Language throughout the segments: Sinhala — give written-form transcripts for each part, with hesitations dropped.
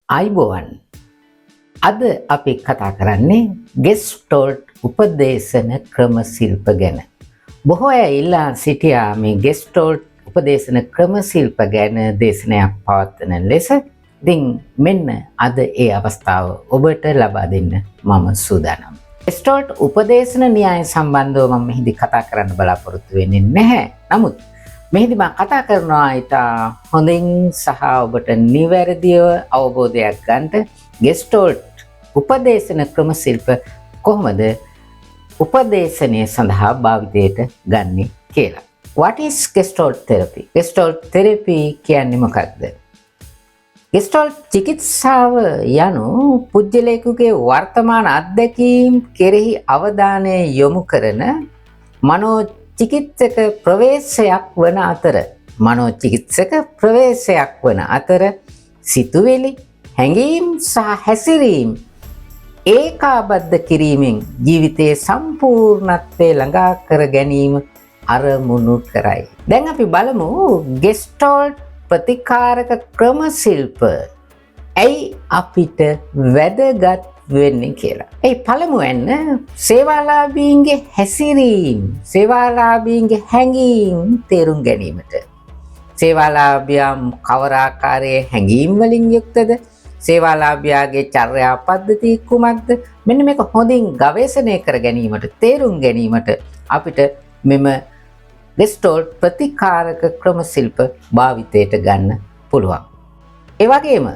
අයිබෝවන් අද අපි කතා කරන්නේ ගෙස්ටෝල්ට් උපදේශන ක්‍රම ශිල්ප ගැන. බොහෝ අය ඉල්ලා සිටියා මේ ගෙස්ටෝල්ට් උපදේශන ක්‍රම ශිල්ප ගැන දේශනයක් පවත්වන ලෙස. ඉතින් මෙන්න අද ඒ අවස්ථාව ඔබට ලබා දෙන්න මම සූදානම්. ගෙස්ටෝල්ට් උපදේශන න්‍යාය සම්බන්ධව මම මෙහිදී කතා කරන්න බලාපොරොත්තු වෙන්නේ නැහැ. නමුත් මෙහිදී මම කතා කරනවා ඉතා හොඳින් සහ ඔබට නිවැරදිව අවබෝධයක් ගන්නට ගෙස්ටෝල්ට් උපදේශන ක්‍රම ශිල්ප කොහොමද උපදේශනය සඳහා භාවිතයට ගන්නේ කියලා. What is Gestalt therapy? Gestalt therapy කියන්නේ මොකක්ද? ගෙස්ටෝල්ට් චිකිත්සාව යනු පුද්ගලයෙකුගේ වර්තමාන අත්දැකීම් කෙරෙහි අවධානය යොමු කරන මනෝචිකිත්සක ප්‍රවේශයක් වන අතර සිතුවිලි, හැඟීම් සහ හැසිරීම් ඒකාබද්ධ කිරීමෙන් ජීවිතයේ සම්පූර්ණත්වය ළඟා කර ගැනීම අරමුණු කරයි. දැන් අපි බලමු ගෙස්ටෝල්ට් ප්‍රතිකාරක ක්‍රම ශිල්ප ඇයි අපිට වැදගත් වෙන්නේ කියලා. ඒ පළමුවෙන් සේවාලාභීන්ගේ හැසිරීම්, සේවාලාභීන්ගේ හැඟීම් තේරුම් ගැනීමට. සේවාලාභියා කවර ආකාරයේ හැඟීම් වලින් යුක්තද? සේවාලාභියාගේ චර්යා පද්ධති කුමක්ද? මෙන්න මේක හොඳින් ගවේෂණය කර ගැනීමට, තේරුම් ගැනීමට අපිට මෙම ගෙස්ටෝල්ට් ප්‍රතිකාරක ක්‍රම ශිල්ප භාවිතයට ගන්න පුළුවන්. ඒ වගේම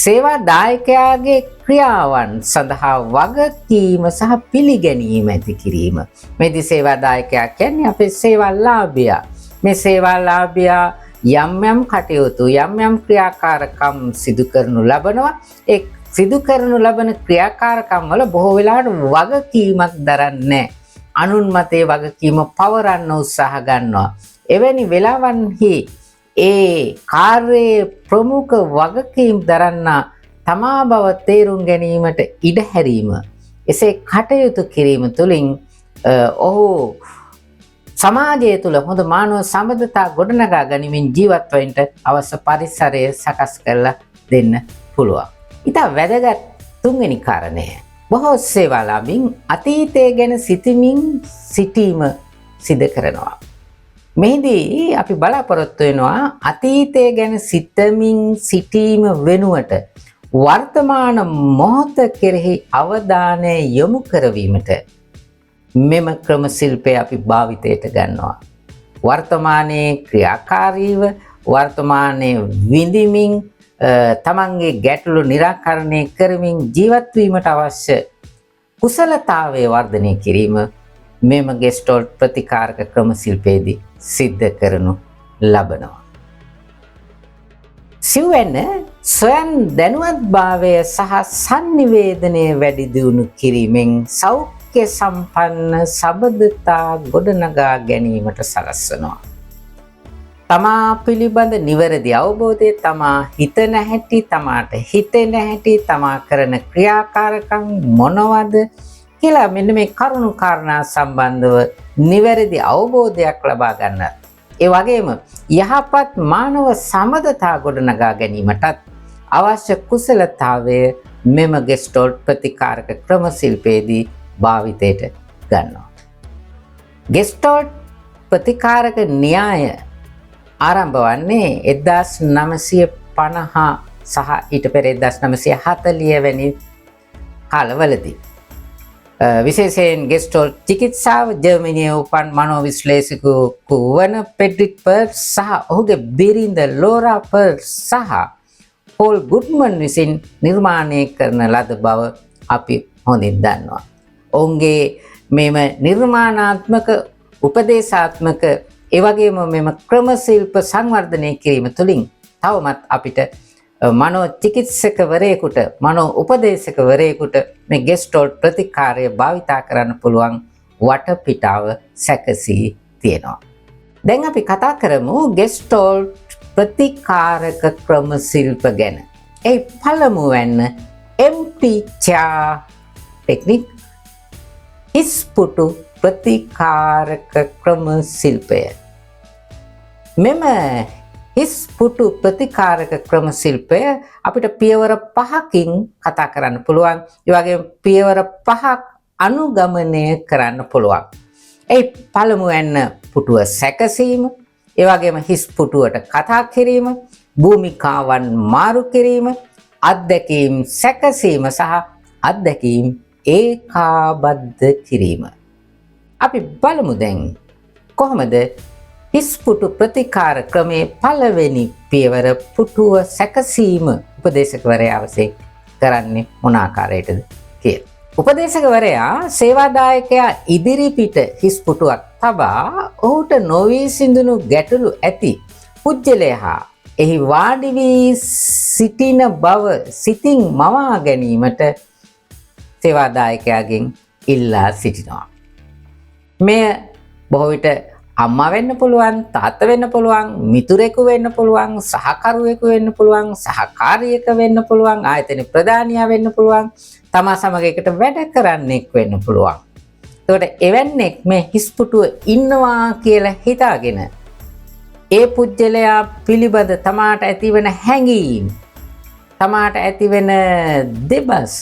සේවා දායකයාගේ ක්‍රියාවන් සඳහා වගකීම සහ පිළිගැනීම ඇති කිරීම. මේදී සේවා දායකයා කියන්නේ අපේ සේවාලාභියා. මේ සේවාලාභියා යම් යම් කටයුතු, යම් යම් ක්‍රියාකාරකම් සිදු කරනු ලබනවා. ඒ සිදු කරනු ලබන ක්‍රියාකාරකම් වල බොහෝ වෙලාවට වගකීමක් දරන්නේ. අනුන් මතේ වගකීම පවරන්න උත්සාහ ගන්නවා. එවැනි වෙලාවන්හි ඒ කාර්යයේ ප්‍රමුඛ වගකීම් දරන්න තමා බව තේරුම් ගැනීමට ඉඩ හැරීම, එසේ කටයුතු කිරීම තුළින් ඔහු සමාජය තුළ හොඳ මානව සම්බන්ධතා ගොඩනගා ගනිමින් ජීවත් වෙන්නට අවශ්‍ය පරිසරය සකස් කරලා දෙන්න පුළුවන්. ඉතා වැදගත් තුන්වෙනි කාරණය, බොහෝ සේවාලාභීන් අතීතය ගැන සිතමින් සිටීම සිදු කරනවා. මෙහිදී අපි බලාපොරොත්තු වෙනවා අතීතය ගැන සිතමින් සිටීම වෙනුවට වර්තමාන මොහොත කෙරෙහි අවධානය යොමු කරවීමට මෙම ක්‍රම ශිල්පය අපි භාවිතයට ගන්නවා. වර්තමානයේ ක්‍රියාකාරීව, වර්තමානයේ විඳිමින් තමන්ගේ ගැටලු निराකරණය කරමින් ජීවත් වීමට අවශ්‍ය කුසලතාවය වර්ධනය කිරීම මෙම ගෙස්ටෝල්ට් ප්‍රතිකාරක ක්‍රම ශිල්පයේදී සිද්ධ කරනු ලබනවා. සිව්වැන්න ස්වයං දැනුවත්භාවය සහ සංනිවේදනය වැඩි දියුණු කිරීමෙන් සෞඛ්‍ය සම්පන්න සබඳතා ගොඩනගා ගැනීමට සලස්වනවා. තමා පිළිබඳ නිවැරදි අවබෝධය, තමා හිතන හැටි, තමාට හිතෙන හැටි, තමා කරන ක්‍රියාකාරකම් මොනවද කියලා මෙන්න මේ කරුණු කාරණා සම්බන්ධව නිවැරදි අවබෝධයක් ලබා ගන්න. ඒ වගේම යහපත් මානව සම්බන්ධතා ගොඩනගා ගැනීමටත් අවශ්‍ය කුසලතාවය මෙම ගෙස්ටෝල්ට් ප්‍රතිකාරක ක්‍රම ශිල්පයේදී භාවිතයට ගන්නවා. ගෙස්ටෝල්ට් ප්‍රතිකාරක න්‍යාය ආරම්භ වන්නේ 1950 සහ ඊට පෙර 1940 වැනි කාලවලදී. විශේෂයෙන් ගෙස්ටෝල්ට් චිකිත්සාව ජර්මනියේ උපන් මනෝවිශ්ලේෂකයෙකු වන පෙඩ්රික් පර්ස් සහ ඔහුගේ බිරිඳ ලෝරා පර්ස් සහ පෝල් ගුඩ්මන් විසින් නිර්මාණය කරන ලද බව අපි හොඳින් දන්නවා. ඔවුන්ගේ මෙම නිර්මාණාත්මක, උපදේශාත්මක, ඒ වගේම මෙම ක්‍රම ශිල්ප සංවර්ධනය කිරීම තුළින් තවමත් අපිට මනෝ චිකිත්සකවරයෙකුට, මනෝ උපදේශකවරයෙකුට මේ ගෙස්ටෝල්ට් ප්‍රතිකාරය භාවිතා කරන්න පුළුවන් වටපිටාව සැකසී තියෙනවා. දැන් අපි කතා කරමු ගෙස්ටෝල්ට් ප්‍රතිකාරක ක්‍රම ශිල්ප ගැන. ඒ පළමුවෙන් empty chair technique, ඉස්පුටු ප්‍රතිකාරක ක්‍රම ශිල්පය. මෙම හිස් පුටු ප්‍රතිකාරක ක්‍රම ශිල්පය අපිට පියවර 5කින් කතා කරන්න පුළුවන්. ඒ වගේම පියවර 5ක් අනුගමනය කරන්න පුළුවන්. ඒ පළමුවෙන් පුටුව සැකසීම, ඒ වගේම හිස් පුටුවට කතා කිරීම, භූමිකාවන් මාරු කිරීම, අත්දැකීම් සැකසීම සහ අත්දැකීම් ඒකාබද්ධ කිරීම. අපි බලමු දැන් කොහොමද හිස් පුටු ප්‍රතිකාර ක්‍රමයේ පළවෙනි පියවර පුටුව සැකසීම උපදේශකවරයා අවශ්‍ය කරන්නේ මොන ආකාරයටද කියලා. උපදේශකවරයා සේවාදායකයා ඉදිරිපිට හිස් පුටුවක් තබා ඔහුට නොවී සිඳුණු ගැටලු ඇති පුජ්‍යලයා එහි වාඩි වී සිටින බව සිතින් මවා ගැනීමට සේවාදායකයාගෙන් ඉල්ලා සිටිනවා. මෙය බොහෝ විට අම්මා වෙන්න පුළුවන්, තාත්තා වෙන්න පුළුවන්, මිතුරෙකු වෙන්න පුළුවන්, සහකරුවෙකු වෙන්න පුළුවන්, සහකාරියෙක් වෙන්න පුළුවන්, ආයතන ප්‍රධානියා වෙන්න පුළුවන්, තමා සමග එකට වැඩ කරන්නෙක් වෙන්න පුළුවන්. එතකොට එවැන්නෙක් මේ හිස් පුටුව ඉන්නවා කියලා හිතාගෙන ඒ පුජ්‍යලයා පිළිබඳ තමාට ඇතිවන හැඟීම්, තමාට ඇතිවන දෙබස්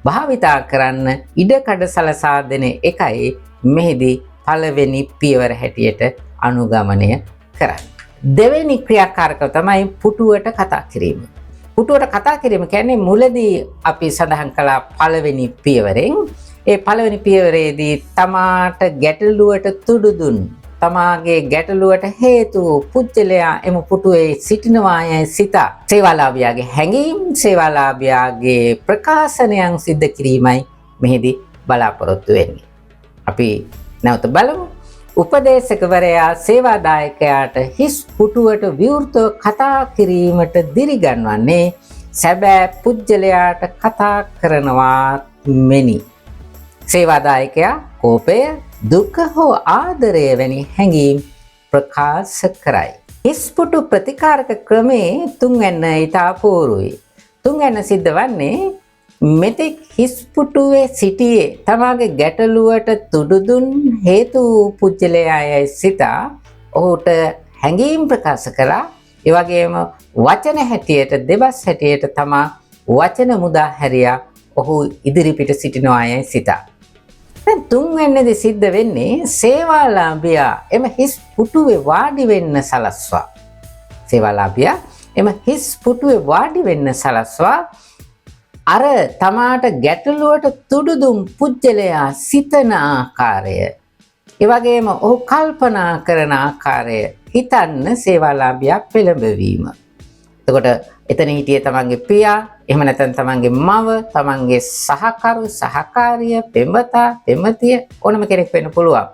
භාවිතා කරන්න ඉඩකඩ සලසා දෙන එකයි මෙහිදී පළවෙනි පියවර හැටියට අනුගමනය කරන්නේ. දෙවෙනි ක්‍රියාකාරකම තමයි පුටුවට කතා කිරීම. පුටුවට කතා කිරීම කියන්නේ මුලදී අපි සඳහන් කළා පළවෙනි පියවරෙන්. ඒ පළවෙනි පියවරේදී තමාට ගැටලුවට තුඩු දුන්, තමාගේ ගැටලුවට හේතු පුජ්‍යලයා එම පුටුවේ සිටිනවායයි සිතා සේවාලාභියාගේ හැඟීම්, සේවාලාභියාගේ ප්‍රකාශනයන් සිද්ධ කිරීමයි මෙහිදී බලාපොරොත්තු වෙන්නේ. අපි නැවත බලමු. උපදේශකවරයා සේවාදායකයාට හිස් පුටුවට විවෘතව කතා කිරීමට දිරිගන්වන්නේ සැබෑ පුජ්‍යලයාට කතා කරනවා මෙනි. සේවාදායකයා කෝපය, දුක හෝ ආදරය වැනි හැඟීම් ප්‍රකාශ කරයි. හිස් පුටු ප්‍රතිකාරක ක්‍රමේ තුන්වැන්න ඉතා අපූරුයි. තුන්වැන්න සිද්ධ වන්නේ මෙතෙක් හිස් පුටුවේ සිටියේ තමාගේ ගැටලුවට තුඩු දුන් හේතු පුජ්‍යලයායයි සිතා ඔහුට හැඟීම් ප්‍රකාශ කළා. ඒ වගේම වචන හැටියට, දෙබස් හැටියට තමා වචන මුදා හැරියා ඔහු ඉදිරිපිට සිටිනවායයි සිතා. දැන් තුන්වැන්නේදී සිද්ධ වෙන්නේ සේවාලාභියා එම හිස් පුටුවේ වාඩි වෙන්න සලස්වා. සේවාලාභියා එම හිස් පුටුවේ වාඩි වෙන්න සලස්වා අර තමාට ගැටලුවට තුඩු දුන් පුජ්‍යලයා සිතන ආකාරය, ඒ වගේම ඔහු කල්පනා කරන ආකාරය හිතන්න සේවාලාභියා පෙළඹවීම. එතකොට එතන හිටියේ තමන්ගේ පියා, එහෙම නැත්නම් තමන්ගේ මව, තමන්ගේ සහකරු, සහකාරිය, පෙම්වතා, පෙම්වතිය ඕනම කෙනෙක් වෙන්න පුළුවන්.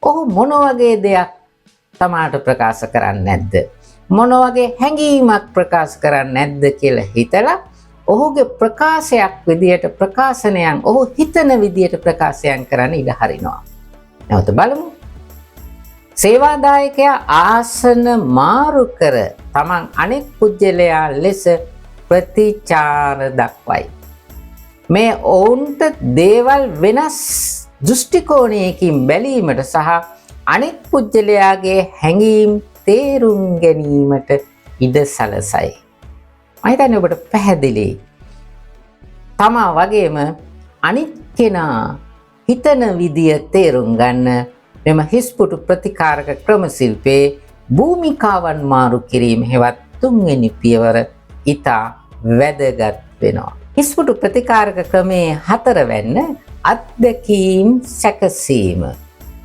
ඔහු මොන වගේ දෙයක් තමාට ප්‍රකාශ කරන්නේ නැද්ද? මොන වගේ හැඟීමක් ප්‍රකාශ කරන්නේ නැද්ද කියලා හිතලා ඔහුගේ ප්‍රකාශයක් විදියට ප්‍රකාශනයන් ඔහු හිතන විදියට ප්‍රකාශයන් කරන්න ඉඩ හරිනවා. නැවත බලමු. සේවාදායකයා ආසන මාරු කර තමන් අනෙක් පුජ්‍යලයා ලෙස ප්‍රතිචාර දක්වයි. මේ ඔවුන්ට දේවල් වෙනස් දෘෂ්ටි කෝණයකින් බැලීමට සහ අනෙක් පුජ්‍යලයාගේ හැඟීම් තේරුම් ගැනීමට ඉඩ සලසයි. මම හිතන්නේ ඔබට පැහැදිලි. තමා වගේම අනිත් කෙනා හිතන විදිය තේරුම් ගන්න මෙම හිස් පුටු ප්‍රතිකාරක ක්‍රම ශිල්පයේ භූමිකාවන් මාරු කිරීම හෙවත් තුන්වෙනි පියවර ඉතා වැදගත් වෙනවා. හිස් පුටු ප්‍රතිකාරක ක්‍රමයේ හතරවැන්න අත්දැකීම් සැකසීම.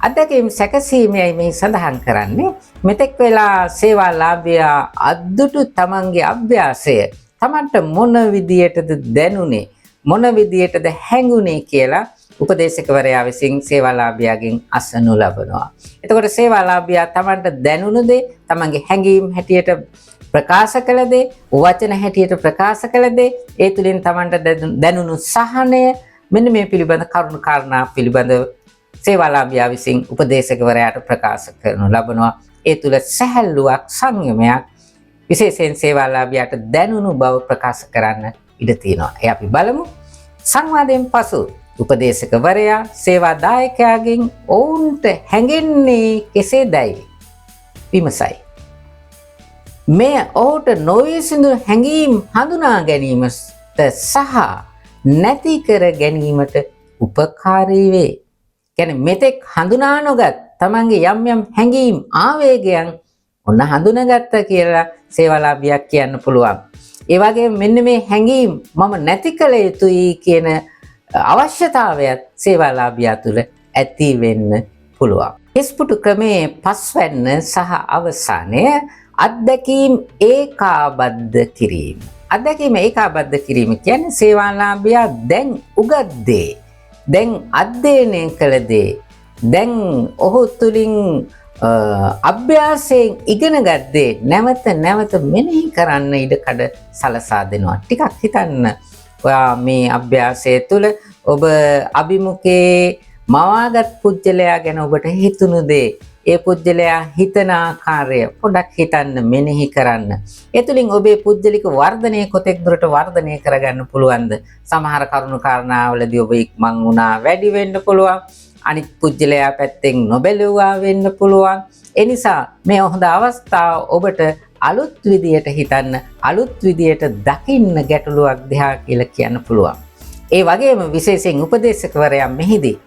අත්දැකීම් සැකසීමයි මේ සඳහන් කරන්නේ. මෙතෙක් වෙලා සේවාලාභියා අද්දුටු තමන්ගේ අභ්‍යාසය තමන්ට මොන විදියටද දැනුනේ, මොන විදියටද හැඟුනේ කියලා උපදේශකවරයා විසින් සේවාලාභියාගෙන් අසනු ලබනවා. එතකොට සේවාලාභියා තමන්ට දැනුණු දේ, තමන්ගේ හැඟීම් හැටියට ප්‍රකාශ කළ දේ, වචන හැටියට ප්‍රකාශ කළ දේ, ඒ තුලින් තමන්ට දැනුණු සහනය, මෙන්න මේ පිළිබඳ කරුණු කාරණා පිළිබඳව සේවාලාභියා විසින් උපදේශකවරයාට ප්‍රකාශ කරනු ලබනවා. ඒ තුල සැහැල්ලුවක්, සංයමයක් විශේෂයෙන් සේවාලාභියාට දැනුණු බව ප්‍රකාශ කරන්න ඉඩ තියෙනවා. ඒ අපි බලමු. සංවාදයෙන් පසු උපදේශකවරයා සේවාදායකයාගෙන් ඔවුන්ට හැඟෙන්නේ කෙසේදයි විමසයි. මේ ඔහුට නොවිසඳු හැඟීම් හඳුනා ගැනීමට සහ නැති කර ගැනීමට උපකාරී වේ. කියන්නේ මෙතෙක් හඳුනා නොගත් තමන්ගේ යම් යම් හැඟීම් ආවේගයන් ඔන්න හඳුනාගත්තා කියලා සේවාලාභියක් කියන්න පුළුවන්. ඒ වගේම මෙන්න මේ හැඟීම් මම නැති කළ යුතුයි කියන අවශ්‍යතාවයත් සේවාලාභියා තුළ ඇති වෙන්න පුළුවන්. හිස්පුටු ක්‍රමයේ පස්වැන්න සහ අවසානය අත්දැකීම් ඒකාබද්ධ කිරීම. අත්දැකීම ඒකාබද්ධ කිරීම කියන්නේ සේවාලාභියා දැන් උගත් දේ, දැන් අධ්‍යයනය කළ දේ, දැන් ඔහු තුලින් අභ්‍යාසයෙන් ඉගෙනගත් දේ නැවත නැවත මෙනෙහි කරන්න ඉඩකඩ සලසා දෙනවා. ටිකක් හිතන්න, ඔයා මේ අභ්‍යාසය තුළ ඔබ අභිමුඛයේ මවාගත් පුජ්‍යලයා ගැන ඔබට හිතුණු දේ, ඒ පුජ්‍යලයා හිතන ආකාරය පොඩක් හිතන්න, මෙනෙහි කරන්න. ඒ තුළින් ඔබේ පුජ්‍යලික වර්ධනය කොතෙක් දුරට වර්ධනය කරගන්න පුළුවන්ද? සමහර කරුණු කාරණාවලදී ඔබ ඉක්මන් වුණා වැඩි වෙන්න පුළුවන්. අනිත් පුජ්‍යලයා පැත්තෙන් නොබැලුවා වෙන්න පුළුවන්. ඒ නිසා මේ හොඳ අවස්ථාව ඔබට අලුත් විදියට හිතන්න, අලුත් විදියට දකින්න ගැටලුවක් දිහා කියලා කියන්න පුළුවන්. ඒ වගේම විශේෂයෙන් උපදේශකවරයා මෙහිදී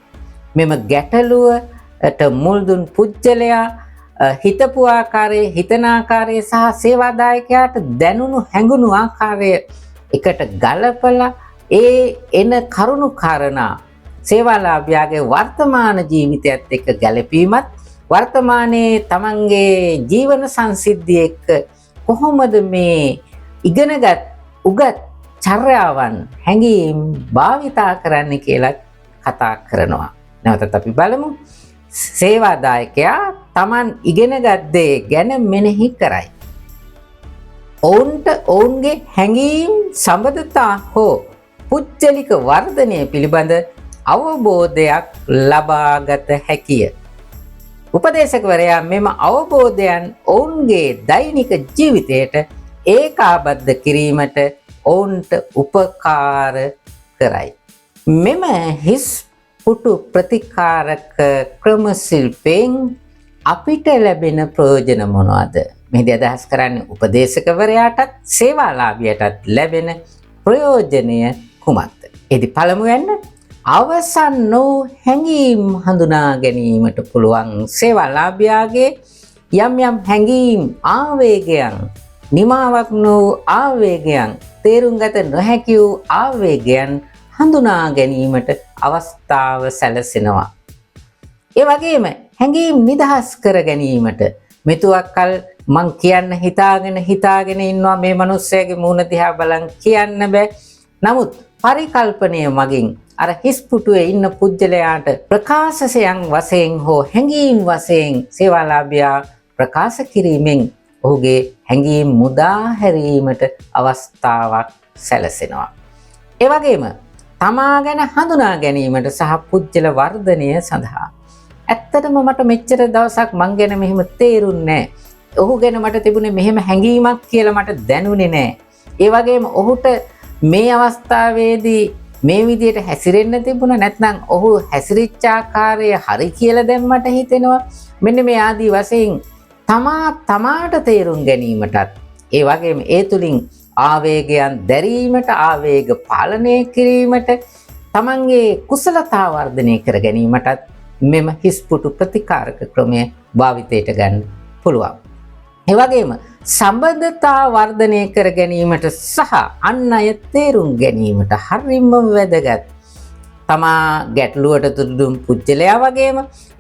මෙම ගැටලුවට මුල් දුන් පුජ්‍යලයා හිතපු ආකාරයේ, හිතන ආකාරයේ සහ සේවාදායකයාට දැනුණු හැඟුණු ආකාරය එකට ගලපලා ඒ එන කරුණු කාරණා සේවාලාභියාගේ වර්තමාන ජීවිතයත් එක්ක ගැලපීමත්, වර්තමානයේ තමන්ගේ ජීවන සංසිද්ධිය එක්ක කොහොමද මේ ඉගෙනගත් උගත් චර්යාවන්, හැඟීම් භාවිතා කරන්න කියලා කතා කරනවා. නැවතත් අපි බලමු. සේවාදායකයා තමන් ඉගෙනගත් දේ ගැන මෙනෙහි කරයි. ඔවුන්ට ඔවුන්ගේ හැඟීම්, සම්බන්ධතා හෝ පුජ්‍යලික වර්ධනය පිළිබඳ අවබෝධයක් ලබාගත හැකිය. උපදේශකවරයා මෙම අවබෝධයන් ඔවුන්ගේ දෛනික ජීවිතයට ඒකාබද්ධ කිරීමට ඔවුන්ට උපකාර කරයි. මෙම හිස් පුටු ප්‍රතිකාරක ක්‍රම ශිල්පයෙන් අපිට ලැබෙන ප්‍රයෝජන මොනවද? මෙහිදී අදහස් කරන්නේ උපදේශකවරයාටත් සේවාලාභියටත් ලැබෙන ප්‍රයෝජනය කුමක්ද? එහි පළමුවෙන් අවසන් වූ හැඟීම් හඳුනා ගැනීමට පුළුවන් සේවාලාභියාගේ යම් යම් හැඟීම්, ආවේගයන්, නිමාවක් වූ ආවේගයන්, තේරුම් ගත නොහැකි වූ ආවේගයන් හඳුනා ගැනීමට අවස්ථාව සැලසෙනවා. ඒ වගේම හැඟීම් නිදහස් කර ගැනීමට මෙතුවක්කල් මං කියන්න හිතාගෙන ඉන්නවා මේ මිනිස්සයාගේ මූණ දිහා බලන් කියන්න බෑ. නමුත් පරිකල්පනය මගින් අර හිස්පුටුවේ ඉන්න පුජ්‍යලයාට ප්‍රකාශසයන් වශයෙන් හෝ හැඟීම් වශයෙන් සේවාලාභියා ප්‍රකාශ කිරීමෙන් ඔහුගේ හැඟීම් මුදා හැරීමට අවස්ථාවක් සැලසෙනවා. ඒ වගේම තමා ගැන හඳුනා ගැනීමට සහ පුජ්‍යල වර්ධනය සඳහා ඇත්තටම මට මෙච්චර දවසක් මං ගැන මෙහෙම තේරුන්නේ නැහැ. ඔහු ගැන මට තිබුණේ මෙහෙම හැඟීමක් කියලා මට දැනුනේ නැහැ. ඒ වගේම ඔහුට මේ අවස්ථාවේදී මේ විදියට හැසිරෙන්න තිබුණා, නැත්නම් ඔහු හැසිරිච්ච ආකාරය හරි කියලා දැන් මට හිතෙනවා. මෙන්න මේ ආදී වශයෙන් තමාට තේරුම් ගැනීමටත්, ඒ වගේම ඒ තුලින් ආවේගයන් දැරීමට, ආවේග පාලනය කිරීමට, තමන්ගේ කුසලතා වර්ධනය කර ගැනීමටත් මෙම හිස්පුටු ප්‍රතිකාරක ක්‍රමය භාවිතයට ගන්න පුළුවන්. ඒ වගේම සම්බන්ධතා වර්ධනය කර ගැනීමට සහ අන් අය තේරුම් ගැනීමට හරිම වැදගත්. තමා ගැටලුවට තුඩු පුජ්‍යලයා වගේම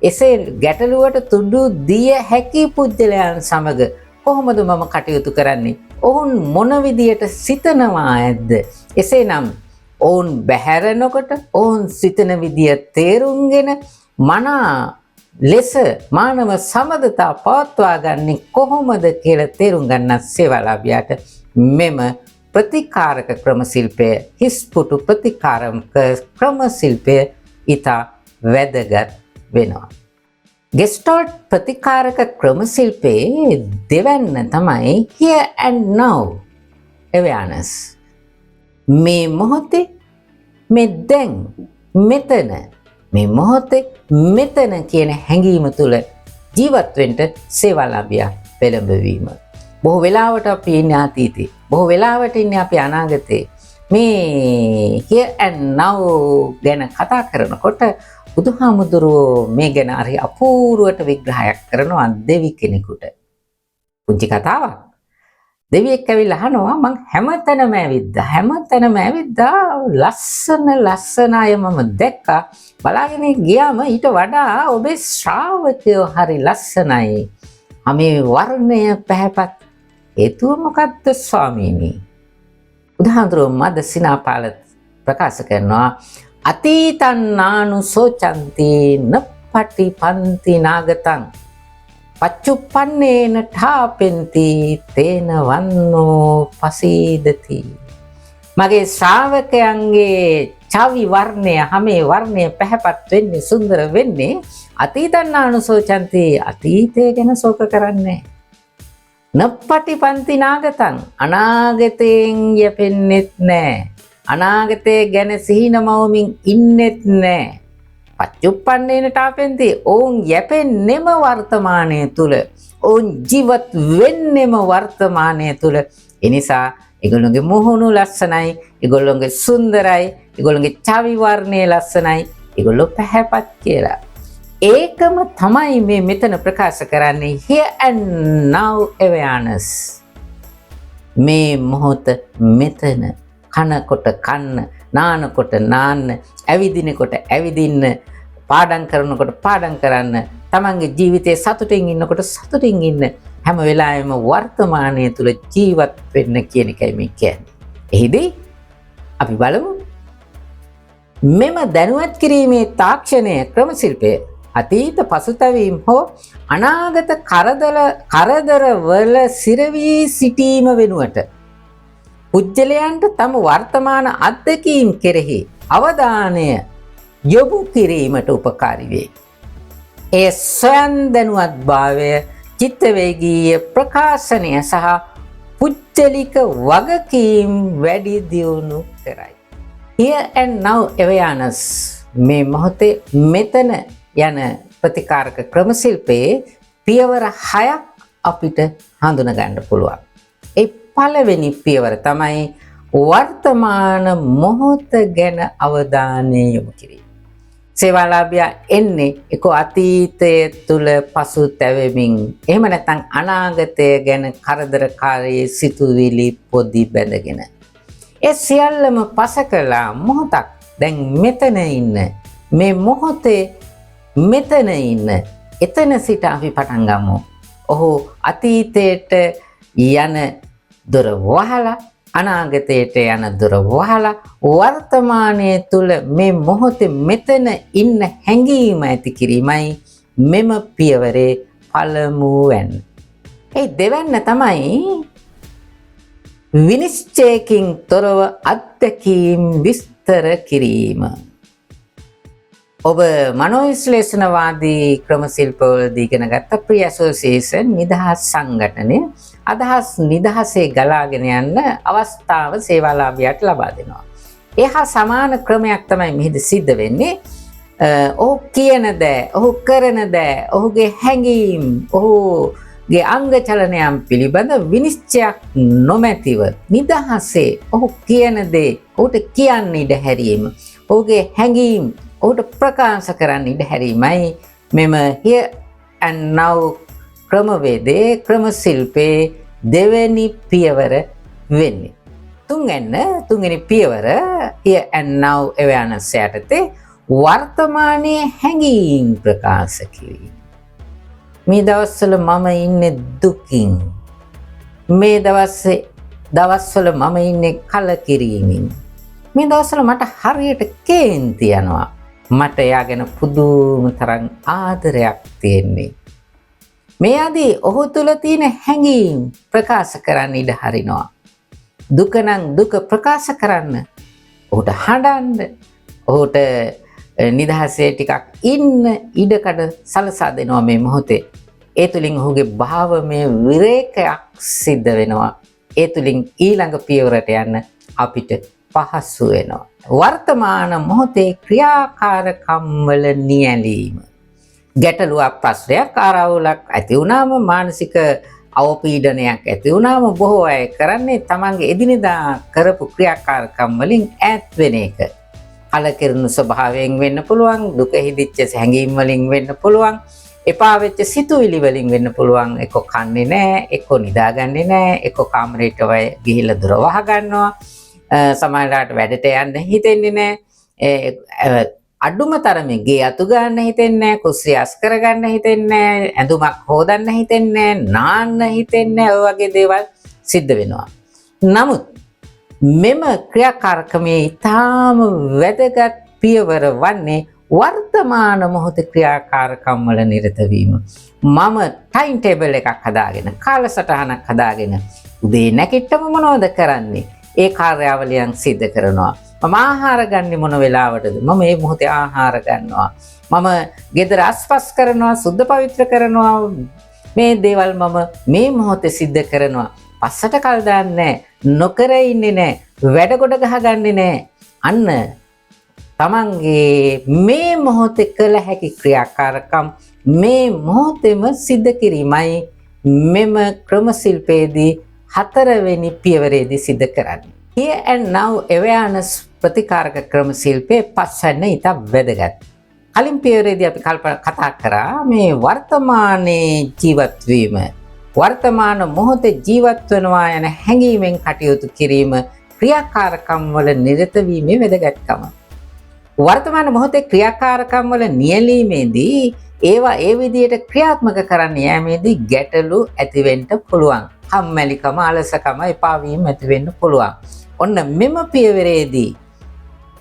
එසේ ගැටලුවට තුඩු දිය හැකි පුජ්‍යලයන් සමග කොහොමද මම කටයුතු කරන්නේ? ඔවුන් මොන විදියට සිතනවා ඇද්ද? එසේනම් ඔවුන් බැහැරනකොට ඔවුන් සිතන විදිය තේරුම්ගෙන මනා ලෙස මානව සම්බන්ධතා පවත්වා ගන්නේ කොහොමද කියලා තේරුම් ගන්නත් සේවාලාභියාට මෙම ප්‍රතිකාරක ක්‍රම ශිල්පය, හිස්පුටු ප්‍රතිකාරක ක්‍රම ශිල්පය ඉතා වැදගත් වෙනවා. ගෙස්ටෝල්ට් ප්‍රතිකාරක ක්‍රම ශිල්පයේ දෙවැන්න තමයි here and now awareness. මේ මොහොතේ, මේ දැන්, මෙතන, මේ මොහොතේ මෙතන කියන හැඟීම තුළ ජීවත් වෙන්න සේවාලාභියා පෙළඹවීම. බොහෝ වෙලාවට අපි ඉන්නේ අතීතේ. බොහෝ වෙලාවට ඉන්නේ අපි අනාගතේ. මේ here and now ගැන කතා කරනකොට බුදුහාමුදුරුවෝ මේ ගැන හරි අපූර්වට විග්‍රහයක් කරනවා දෙවි කෙනෙකුට. පුංචි කතාවක්. දෙවියෙක් ඇවිල්ලා අහනවා මං හැමතැනම ඇවිද්දා ලස්සන අය මම දැක්කා. බලාගෙන ගියාම ඊට වඩා ඔබේ ශ්‍රාවකයෝ හරි ලස්සනයි. මේ වර්ණය පැහැපත්. හේතුව මොකද්ද ස්වාමීනි? බුදුහාමුදුරුවෝ මද සිනාපාල ප්‍රකාශ කරනවා අතීතං නානුසෝචන්ති නප්පටි පන්ති නාගතං පච්චුප්පන්නේන ඨාපෙන්ති තේන වන්නෝ පසීදති. මගේ ශ්‍රාවකයන්ගේ චවි වර්ණය හැමේ වර්ණය පැහැපත් වෙන්නේ සුන්දර වෙන්නේ අතීතං නානුසෝචන්ති අතීතය ගැන ශෝක කරන්නේ නප්පටි පන්ති නාගතං අනාගතයෙන් යැපෙන්නෙත් නෑ. අනාගතය ගැන සිහිනමවමින් ඉන්නෙත් නෑ. පච්චුප්පන්නේන ඨාපෙන්ති ඔවුන් යැපෙන්නෙම වර්තමානය තුල. ඔවුන් ජීවත් වෙන්නෙම වර්තමානය තුල. එනිසා ඒගොල්ලෝගේ මුහුණු ලස්සනයි, ඒගොල්ලෝගේ සුන්දරයි, ඒගොල්ලෝගේ චවි වර්ණය ලස්සනයි, ඒගොල්ලෝ පැහැපත් කියලා. ඒකම තමයි මේ මෙතන ප්‍රකාශ කරන්නේ here and now awareness. මේ මොහොත මෙතන කනකොට කන්න, නානකොට නාන්න, ඇවිදිනකොට ඇවිදින්න, පාඩම් කරනකොට පාඩම් කරන්න, තමන්ගේ ජීවිතයේ සතුටින් ඉන්නකොට සතුටින් ඉන්න, හැම වෙලාවෙම වර්තමානයේ තුල ජීවත් වෙන්න කියන එකයි මේ කියන්නේ. එහිදී අපි බලමු මෙම දැනුවත් කිරීමේ තාක්ෂණය ක්‍රමශිල්පය අතීත පසුතැවීම් හෝ අනාගත කරදර වල සිරවී සිටීම වෙනුවට පුජ්‍යලයන්ට තම වර්තමාන අත්දැකීම් කෙරෙහි අවධානය යොමු කිරීමට උපකාරී වේ. ඒ ස්වයං දැනුවත්භාවය, චිත්තවේගීය ප්‍රකාශනය සහ පුජ්‍යලික වගකීම් වැඩි දියුණු කරයි. Here and now awareness මේ මොහොතේ මෙතන යන ප්‍රතිකාරක ක්‍රමශිල්පයේ පියවර 6ක් අපිට හඳුනා ගන්න පුළුවන්. ඒ පළවෙනි පියවර තමයි වර්තමාන මොහොත ගැන අවධානය යොමු කිරීම. සේවාලාභියා එන්නේ එක අතීතයේ තුල පසුතැවෙමින්, එහෙම නැත්නම් අනාගතය ගැන කරදරකාරී සිතුවිලි පොදි බැඳගෙන. ඒ සියල්ලම පසකලා මොහොතක් දැන් මෙතන ඉන්න, මේ මොහොතේ මෙතන ඉන්න, එතන සිට අපි පටන් ගමු. ඔහු අතීතයට යන දොර වහලා, අනාගතයට යන දොර වහලා වර්තමානයේ තුල මේ මොහොතේ මෙතන ඉන්න හැඟීම ඇති කිරීමයි මෙම පියවරේ පළමුවැන්න. ඒ දෙවැන්න තමයි විනිශ්චයකින් තොරව අත්දැකීම් විස්තර කිරීම. ඔබ මනෝවිශ්ලේෂණවාදී ක්‍රමශිල්පවලදී ඉගෙන ගත්ත ප්‍රී ඇසෝසියේෂන් නිදහස් සංගঠনය අදහස් නිදහසේ ගලාගෙන යන්න අවස්ථාව සේවාලාභියාට ලබා දෙනවා. ඒ හා සමාන ක්‍රමයක් තමයි මෙහිදී සිද්ධ වෙන්නේ. ඔහු කියන දෑ, ඔහු කරන දෑ, ඔහුගේ හැඟීම්, ඔහුගේ අංග චලනයන් පිළිබඳ විනිශ්චයක් නොමැතිව නිදහසේ ඔහු කියන දේ ඔහුට කියන්න ඉඩ හැරීම, ඔහුගේ හැඟීම් ඔහුට ප්‍රකාශ කරන්න ඉඩ හැරීමයි මෙම here and now ක්‍රමවේදයේ ක්‍රමශිල්පයේ දෙවැනි පියවර වෙන්නේ. තුන්වෙනි පියවර here and now awareness යටතේ වර්තමානයේ හැඟීම් ප්‍රකාශ කිරීම. මේ දවස්වල මම ඉන්නේ දුකින්. මේ දවස්වල මම ඉන්නේ කලකිරීමෙන්. මේ දවස්වල මට හරියට කේන්ති යනවා. මට යාගෙන පුදුම තරම් ආදරයක් තියෙන්නේ. මේ ආදී ඔහු තුල තියෙන හැඟීම් ප්‍රකාශ කරන්න ඉඩ හරිනවා. දුක නම් දුක ප්‍රකාශ කරන්න, ඔහුට හඬන්න, ඔහුට නිදහසේ ටිකක් ඉන්න ඉඩකඩ සලසා දෙනවා මේ මොහොතේ. ඒ තුලින් ඔහුගේ භාවමය විරේකයක් සිද්ධ වෙනවා. ඒ තුලින් ඊළඟ පියවරට යන්න අපිට පහසු වෙනවා. වර්තමාන මොහොතේ ක්‍රියාකාරකම් වල නියැලීම. ගැටලුවක්, ප්‍රශ්නයක්, ආරවුලක් ඇති වුණාම, මානසික අවපීඩනයක් ඇති වුණාම බොහෝ අය කරන්නේ තමන්ගේ එදිනෙදා කරපු ක්‍රියාකාරකම් වලින් ඈත් වෙන එක. කලකිරුණු ස්වභාවයෙන් වෙන්න පුළුවන්, දුක හිදිච්ච හැඟීම් වලින් වෙන්න පුළුවන්, එපා වෙච්ච සිතුවිලි වලින් වෙන්න පුළුවන්. එක්ක කන්නේ නැහැ, එක්ක නිදාගන්නේ නැහැ, එක්ක කාමරේට ගිහිල්ලා දොර වහ ගන්නවා. සමහරවිට වැඩට යන්න හිතෙන්නේ නැහැ. අඩුම තරමේ ගේ අතු ගන්න හිතෙන්නේ නැහැ, කුස්සිය අස් කරගන්න හිතෙන්නේ නැහැ, ඇඳුමක් හොදන්න හිතෙන්නේ නැහැ, නාන්න හිතෙන්නේ නැහැ. ඔය වගේ දේවල් සිද්ධ වෙනවා. නමුත් මෙම ක්‍රියාකාරකමේ ඊටාම වැදගත් පියවර වන්නේ වර්තමාන මොහොතේ ක්‍රියාකාරකම් වල නිරත වීම. මම ටයිම් ටේබල් එකක් හදාගෙන, කාලසටහනක් හදාගෙන උදේ නැගිට්ටම මොනවද කරන්නේ? ඒ කාර්යාවලියන් සිද්ධ කරනවා. මම ආහාර ගන්නේ මොන වෙලාවටද? මම මේ මොහොතේ ආහාර ගන්නවා. මම ගෙදර අස්පස් කරනවා, සුද්ධ පවිත්‍ර කරනවා. මේ දේවල් මම මේ මොහොතේ සිද්ධ කරනවා. පස්සට කල් දාන්නේ නොකර ඉන්නේ නැහැ. වැඩ කොට ගහගන්නේ නැහැ. අන්න තමන්ගේ මේ මොහොතේ කළ හැකි ක්‍රියාකාරකම් මේ මොහොතේම සිද්ධ කිරීමයි මෙම ක්‍රම ශිල්පයේදී 4 වෙනි පියවරේදී සිද්ධ කරන්නේ. Here and now awareness ප්‍රතිකාරක ක්‍රම ශිල්පයේ පස්වැන්න ඊට වැදගත්. කලින් පියවරේදී අපි කතා කරා මේ වර්තමානයේ ජීවත් වීම, වර්තමාන මොහොතේ ජීවත් වෙනවා යන හැඟීමෙන් කටයුතු කිරීම, ක්‍රියාකාරකම් වල නිරත වීමේ වැදගත්කම. වර්තමාන මොහොතේ ක්‍රියාකාරකම් වල නියැලීමේදී ඒවා ඒ විදිහට ක්‍රියාත්මක කරන්න යෑමේදී ගැටලු ඇති වෙන්න පුළුවන්. කම්මැලිකම, අලසකම, එපා වීම ඇති වෙන්න පුළුවන්. ඔන්න මෙම පියවරේදී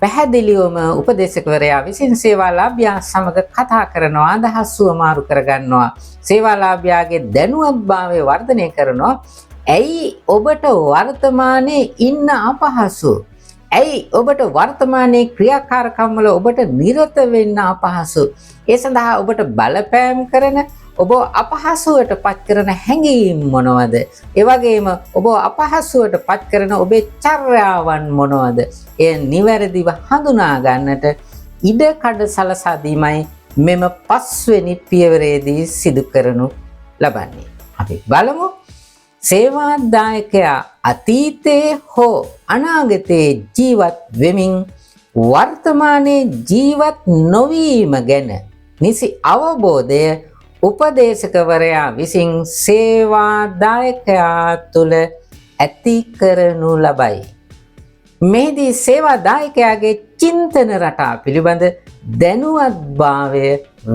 පැහැදිලිවම උපදේශකවරයා විසින් සේවාලාභියා සමග කතා කරනවා, අදහස් සුවමාරු කරගන්නවා, සේවාලාභියාගේ දැනුවත්භාවය වර්ධනය කරනවා. ඇයි ඔබට වර්තමානයේ ඉන්න අපහසු? ඇයි ඔබට වර්තමානයේ ක්‍රියාකාරකම් වල ඔබට නිරත වෙන්න අපහසු? ඒ සඳහා ඔබට බලපෑම් කරන, ඔබ අපහසුවට පත් කරන හැඟීම් මොනවද? ඒ වගේම ඔබ අපහසුවට පත් කරන ඔබේ චර්යාවන් මොනවද? එය නිවැරදිව හඳුනා ගන්නට ඉඩ කඩ සලසා දීමයි මෙම 5 වෙනි පියවරේදී සිදු කරනු ලබන්නේ. අපි බලමු. සේවාදායකයා අතීතයේ හෝ අනාගතයේ ජීවත් වෙමින් වර්තමානයේ ජීවත් නොවීම ගැන නිසි අවබෝධය උපදේශකවරයා විසින් සේවාදායකයා තුළ ඇති කරනු ලබයි. මෙහිදී සේවාදායකයාගේ චින්තන රටා පිළිබඳ දැනුවත්භාවය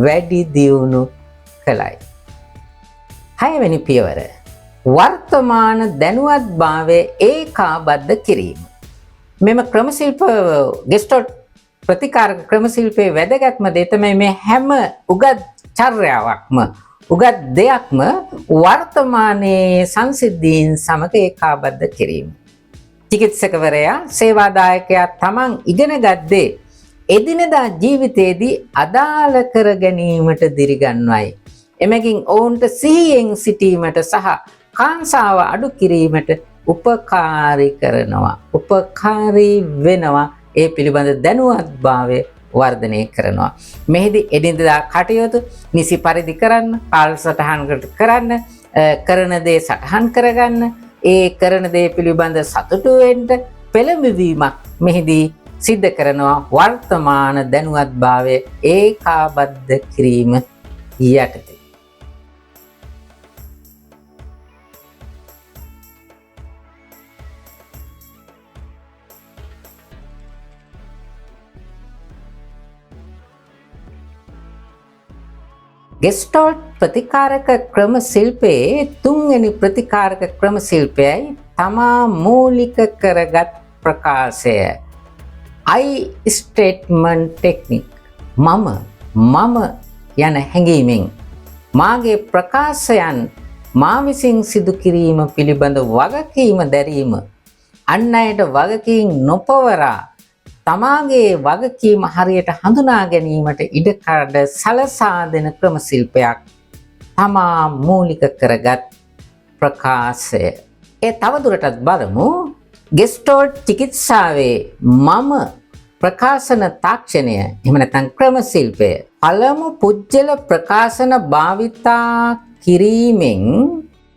වැඩි දියුණු කළයි. 6 වෙනි පියවර වර්තමාන දැනුවත්භාවය ඒකාබද්ධ කිරීම. මෙම ක්‍රමශිල්ප ගෙස්ටෝල්ට් ප්‍රතිකාරක ක්‍රමශිල්පයේ වැදගත්ම දේ තමයි මේ හැම උගත් චර්යාවක්ම, උගත් දෙයක්ම වර්තමානයේ සංසිද්ධීන් සමග ඒකාබද්ධ කිරීම. චිකිත්සකවරයා සේවාදායකයා තමන් ඉගෙනගත් දේ එදිනෙදා ජීවිතයේදී අදාළ කර ගැනීමට දිරිගන්වයි. එමගින් ඔවුන්ට සිහියෙන් සිටීමට සහ කාංසාව අඩු කිරීමට උපකාරී කරනවා, උපකාරී වෙනවා. ඒ පිළිබඳ දැනුවත්භාවය වර්ධනය කරනවා. මෙහිදී එදිනෙදා කටයුතු නිසි පරිදි කරන්න, කාලසටහනකට කරන්න, කරන දේ සටහන් කරගන්න, ඒ කරන දේ පිළිබඳ සතුටු වෙන්න පෙළඹවීමක් මෙහිදී සිද්ධ කරනවා. වර්තමාන දැනුවත්භාවය ඒකාබද්ධ කිරීම යටතේ. ගෙස්ටෝල්ට් ප්‍රතිකාරක ක්‍රම ශිල්පයේ 3 වෙනි ප්‍රතිකාරක ක්‍රම ශිල්පයයි තමා මූලික කරගත් ප්‍රකාශය. I statement technique. මම යන හැඟීමෙන් මාගේ ප්‍රකාශයන් මා විසින් සිදු කිරීම පිළිබඳ වගකීම දැරීම, අන් අයට වගකීම් නොපවරා තමාගේ වගකීම හරියට හඳුනා ගැනීමට ඉඩකඩ සලසා දෙන ක්‍රම ශිල්පයක් තමා මූලික කරගත් ප්‍රකාශය. ඒ තවදුරටත් බලමු. ගෙස්ටෝල්ට් චිකිත්සාවේ මම ප්‍රකාශන තාක්ෂණය, එහෙම නැත්නම් ක්‍රම ශිල්පය, පළමු පුජ්‍යල ප්‍රකාශන භාවිතා කිරීමෙන්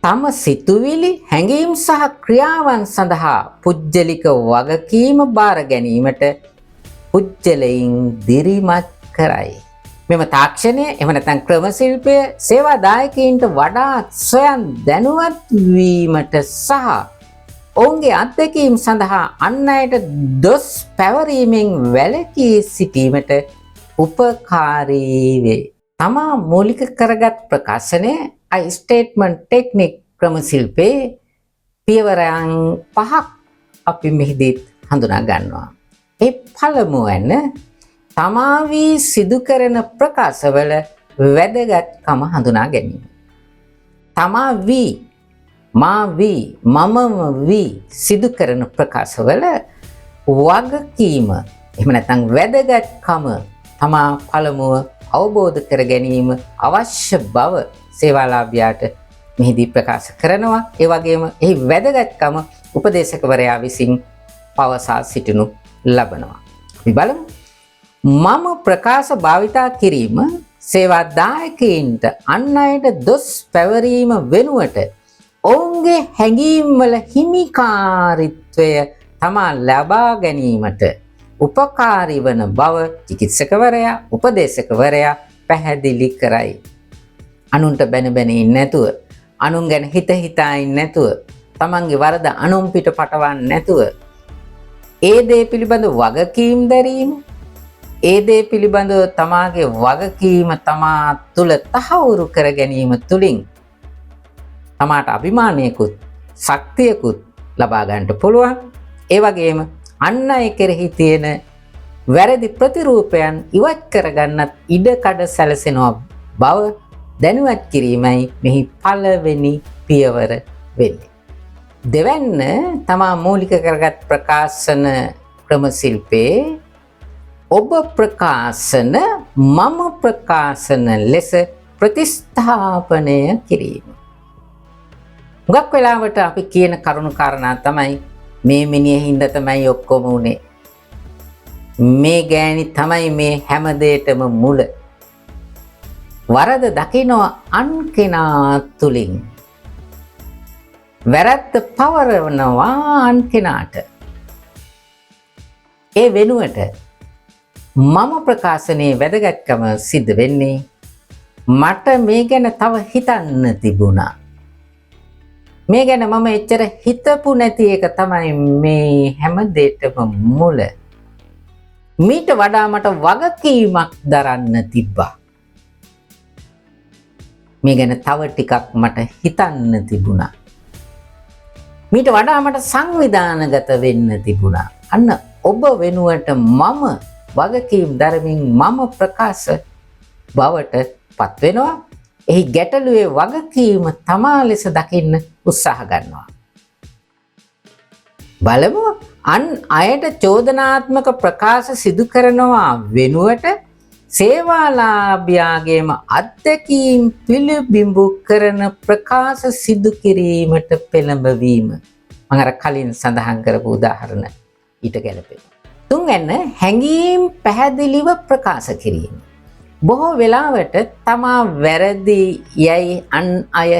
තම සිතුවිලි හැඟීම් සහ ක්‍රියාවන් සඳහා පුජ්‍යලික වගකීම බාර ගැනීමට පුජ්‍යලයින් දිරිමත් කරයි. මෙම තාක්ෂණය එහෙම නැත්නම් ක්‍රම ශිල්පය සේවාදායකයින්ට වඩාත් ස්වයං දැනුවත් වීමට සහ ඔවුන්ගේ අත්දැකීම් සඳහා අන් අයට දොස් පැවරීමෙන් වැළකී සිටීමට උපකාරී වේ. තමා මූලික කරගත් ප්‍රකාශනය ස්ටේට්මන්ට් ටෙක්නික් ක්‍රම ශිල්පයේ පියවරයන් 5ක් අපි මෙහිදී හඳුනා ගන්නවා. ඒ පළමුවන තමා වී සිදු කරන ප්‍රකාශවල වැදගත්කම හඳුනා ගැනීම. තමා වී මා වී මමම වී සිදු කරන ප්‍රකාශවල වගකීම එහෙම නැත්නම් වැදගත්කම තමා පළමුව අවබෝධ කර ගැනීම අවශ්‍ය බව සේවාලාභියාට මෙහිදී ප්‍රකාශ කරනවා. ඒ වගේම එහි වැදගත්කම උපදේශකවරයා විසින් පවසා සිටිනු ලබනවා. අපි බලමු. මම ප්‍රකාශ භාවිතා කිරීම සේවාදායකයින්ට අන් අයට දොස් පැවරීම වෙනුවට ඔවුන්ගේ හැඟීම්වල හිමිකාරීත්වය තමා ලබා ගැනීමට උපකාරී වන බව චිකිත්සකවරයා උපදේශකවරයා පැහැදිලි කරයි. අනුන්ට බැන බැන ඉන්නේ නැතුව, අනුන් ගැන හිත හිතා ඉන්නේ නැතුව, තමන්ගේ වරද අනුන් පිට පටවන්නේ නැතුව, ඒ දේ පිළිබඳ වගකීම් දැරීම, ඒ දේ පිළිබඳව තමාගේ වගකීම තමා තුළ තහවුරු කර ගැනීම තුළින් තමාට අභිමානයකුත් ශක්තියකුත් ලබා ගන්නට පුළුවන්. ඒ වගේම අන් අය කෙරෙහි තියෙන වැරදි ප්‍රතිරූපයන් ඉවත් කරගන්නත් ඉඩකඩ සැලසෙනවා බව දැනුවත් කිරීමයි මෙහි පළවෙනි පියවර වෙන්නේ. දෙවැන්න තමා මූලික කරගත් ප්‍රකාශන ක්‍රම ශිල්පයේ ඔබ ප්‍රකාශන මම ප්‍රකාශන ලෙස ප්‍රතිස්ථාපනය කිරීම. හුඟක් වෙලාවට අපි කියන කරුණු කාරණා තමයි මේ මිනිහ හින්දා තමයි ඔක්කොම උනේ. මේ ගෑණි තමයි මේ හැම දෙයකම මුල. වරද දකිනවා අන් කෙනා තුලින්. වැරද්ද පවරනවා අන් කෙනාට. ඒ වෙනුවට මම ප්‍රකාශනයේ වැදගත්කම සිද්ධ වෙන්නේ මට මේ ගැන තව හිතන්න තිබුණා. මේ ගැන මම එච්චර හිතපු නැති එක තමයි මේ හැම දෙයකම මුල. මීට වඩා මට වගකීමක් දරන්න තිබ්බා. මේ ගැන තව ටිකක් මට හිතන්න තිබුණා. මීට වඩා මට සංවිධානගත වෙන්න තිබුණා. අන්න ඔබ වෙනුවට මම වගකීම් දරමින් මම ප්‍රකාශ බවට පත් වෙනවා. එහි ගැටලුවේ වගකීම තමා ලෙස දකින්න උත්සාහ ගන්නවා. බලමු අන් අයට චෝදනාත්මක ප්‍රකාශ සිදු කරනවා වෙනුවට සේවාලාභියාගේම අත්දැකීම් පිළිබිඹු කරන ප්‍රකාශ සිදු කිරීමට පෙළඹවීම. මම අර කලින් සඳහන් කරපු උදාහරණ ඊට ගැලපෙනවා. තුන්වැන්න හැඟීම් පැහැදිලිව ප්‍රකාශ කිරීම. බොහෝ වෙලාවට තමා වැරදි යයි අන් අය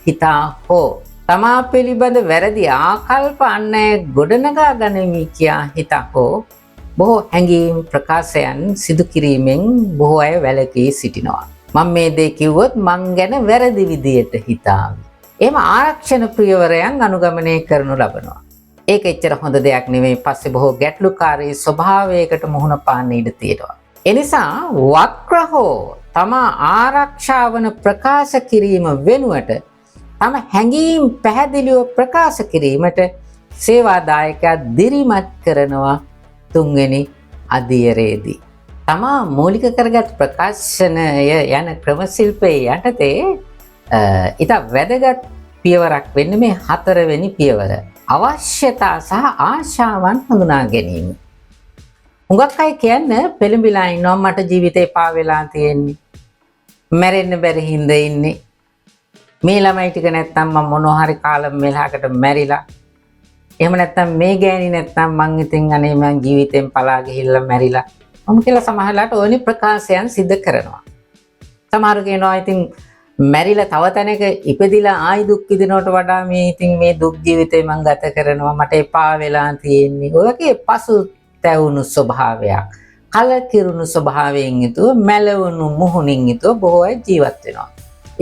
හිතා හෝ තමා පිළිබඳ වැරදි ආකල්ප අන් අය ගොඩනගා ගනිමි කියා හිතා හෝ බොහෝ හැඟීම් ප්‍රකාශයන් සිදු කිරීමෙන් බොහෝ අය වැළකී සිටිනවා. මම මේ දේ කිව්වොත් මං ගැන වැරදි විදියට හිතාවි. එහෙම ආරක්ෂණ ප්‍රියවරයන් අනුගමනය කරනු ලබනවා. ඒක එච්චර හොඳ දෙයක් නෙමෙයි. පස්සේ බොහෝ ගැටලුකාරී ස්වභාවයකට මුහුණ පාන්න ඉඩ තියෙනවා. එනිසා වක්‍ර හෝ තමා ආරක්ෂා වන ප්‍රකාශ කිරීම වෙනුවට තම හැඟීම් පැහැදිලිව ප්‍රකාශ කිරීමට සේවාදායකයා දිරිමත් කරනවා. තුන්වෙනි අධීරයේදී තමා මූලික කරගත් ප්‍රකාශනය යන ක්‍රම ශිල්පයේ යටතේ ඉතා වැදගත් පියවරක් වෙන්නේ මේ හතරවෙනි පියවර. අවශ්‍යතා සහ ආශාවන් හඳුනා ගැනීම. හුඟක් අය කියන්නේ පෙළඹිලා ඉන්නවා මට ජීවිතේ පා වෙලා තියෙන්නේ. මැරෙන්න බැරි හින්දා ඉන්නේ. මේ ළමයි ටික නැත්තම් මම මොනවා හරි කාලෙම මෙලහකට මැරිලා. එහෙම නැත්තම් මේ ගෑණි නැත්තම් මං ඉතින් අනේ මං ජීවිතෙන් පලා ගිහිල්ලා මැරිලා. මම කියලා සමහරලාට ඕනි ප්‍රකාශයන් සිදු කරනවා. සමහරු කියනවා ඉතින් මැරිලා තව තැනක ඉපදිලා ආයි දුක් විඳිනවට වඩා මේ ඉතින් මේ දුක් ජීවිතේ මම ගත කරනවා මට එපා වෙලා තියෙන්නේ. ඔය වගේ පසුතැවුණු ස්වභාවයක්, කලකිරුණු ස්වභාවයෙන් යුතුව මැලවුණු මුහුණින් යුතුව බොහෝ අය ජීවත් වෙනවා.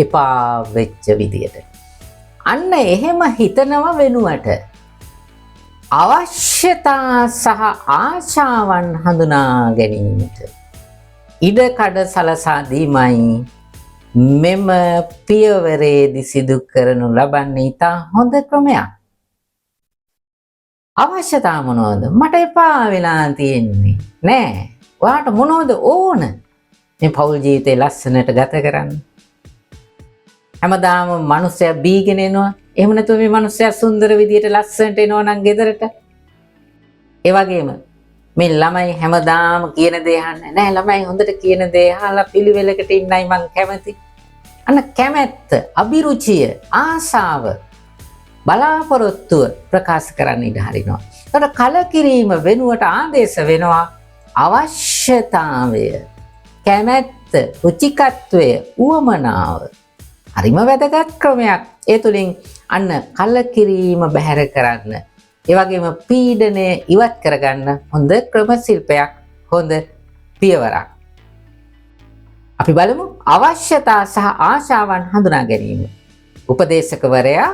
එපා වෙච්ච විදියට. අන්න එහෙම හිතනව වෙනුවට අවශ්‍යතා සහ ආශාවන් හඳුනා ගැනීමට ඉඩකඩ සලසා දීමයි මෙම පියවරේදී සිදු කරනු ලබන්නේ ඉතා හොඳ ක්‍රමයක්. අවශ්‍යතා මොනවද? මට එපා වෙලා තියෙන්නේ නෑ. ඔයාට මොනවද ඕන? මේ පෞල් ජීවිතේ ලස්සනට ගත කරන්න. හැමදාම මිනිස්සයා බීගෙන එනවා. එහෙම නැතුව මේ මිනිස්සයා සුන්දර විදියට ලස්සනට එනවා නම් ගෙදරට. ඒ වගේම මේ ළමයි හැමදාම කියන දේ අහන්නේ නෑ. ළමයි හොඳට කියන දේ අහලා පිළිවෙලකට ඉන්නයි මං කැමති. අන්න කැමැත්ත, අභිරුචිය, ආශාව, බලාපොරොත්තුව ප්‍රකාශ කරන්න ඉඩ හරිනවා. ඒකට කලකිරීම වෙනුවට ආදේශ වෙනවා අවශ්‍යතාවය, කැමැත්ත, රුචිකත්වය, උවමනාව. හරිම වැදගත් ක්‍රමයක්. ඒ තුලින් අන්න කලකිරීම බැහැර කරන්න, ඒ වගේම පීඩනය ඉවත් කරගන්න හොඳ ක්‍රම ශිල්පයක්, හොඳ පියවරක්. අපි බලමු අවශ්‍යතා සහ ආශාවන් හඳුනා ගැනීම. උපදේශකවරයා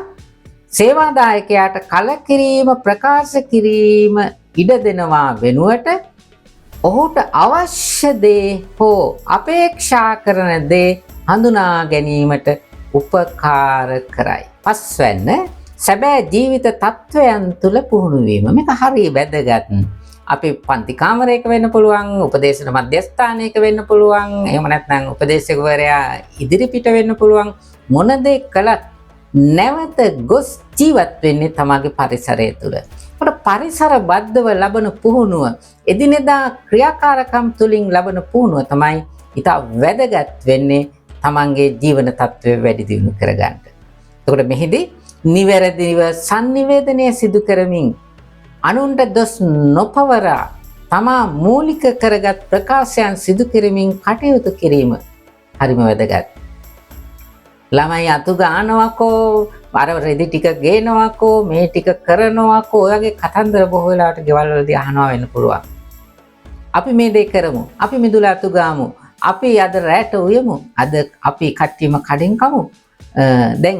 සේවාදායකයාට කලකිරීම ප්‍රකාශ කිරීම ඉඩ දෙනවා වෙනුවට ඔහුට අවශ්‍ය දේ හෝ අපේක්ෂා කරන දේ හඳුනා ගැනීමට උපකාර කරයි. පස්වැන්න සැබෑ ජීවිත තත්වයන් තුළ පුහුණු වීම. මේක හරිය වැදගත්. අපි පන්ති කාමරයක වෙන්න පුළුවන්, උපදේශන මධ්‍යස්ථානයක වෙන්න පුළුවන්, එහෙම නැත්නම් උපදේශකවරයා ඉදිරිපිට වෙන්න පුළුවන්. මොන දේ කළත් නැවත ගොස් ජීවත් වෙන්නේ තමගේ පරිසරය තුළ. ඒකට පරිසර බද්ධව ලබන පුහුණුව, එදිනෙදා ක්‍රියාකාරකම් තුලින් ලබන පුහුණුව තමයි ඉතා වැදගත් වෙන්නේ තමන්ගේ ජීවන තත්ත්වය වැඩි දියුණු කරගන්න. එතකොට මෙහිදී නිවැරදිව sannivedanaya සිදු කරමින් අනුන්ට දොස් නොපවරා තමා මූලික කරගත් ප්‍රකාශයන් සිදු කරමින් කටයුතු කිරීම හරිම වැදගත්. ළමයි අතු ගන්නවකෝ, අර රෙදි ටික ගේනවකෝ, මේ ටික කරනවකෝ, ඔය වගේ කතන්දර බොහෝ වෙලාවට ගෙවල් වලදී අහනවා වෙන්න පුළුවන්. අපි මේ දේ කරමු, අපි මිදුල අතු ගාමු, අපි අද රැට උයමු, අද අපි කට්ටියම කඩින් කමු. දැන්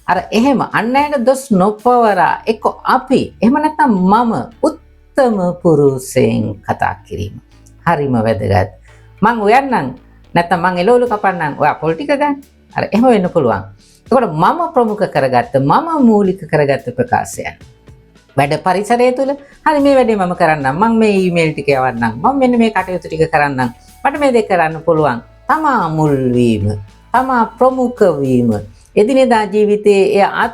අර එහෙම අන්නයට දොස් නොපවරා එක්ක අපි එහෙම නැත්නම් මම උත්තම පුරුෂයෙන් කතා කිරීම හරිම වැදගත්. මං උයන්නම් නැත්නම් මං එළවලු කපන්නම්, ඔයා පොල් ටික ගන්න. අර එහෙම වෙන්න පුළුවන්. ඒකට මම ප්‍රමුඛ කරගත්ත, මම මූලික කරගත්ත ප්‍රකාශයන් වැඩ පරිසරය තුළ හරි මේ වැඩේ මම කරන්නම්, මං මේ ඊමේල් ටික යවන්නම්, මම මෙන්න මේ කටයුතු ටික කරන්නම්, මට මේ දේ කරන්න පුළුවන්. තමා මුල් වීම, තමා ප්‍රමුඛ වීම, එදිනෙදා ජීවිතයේ එය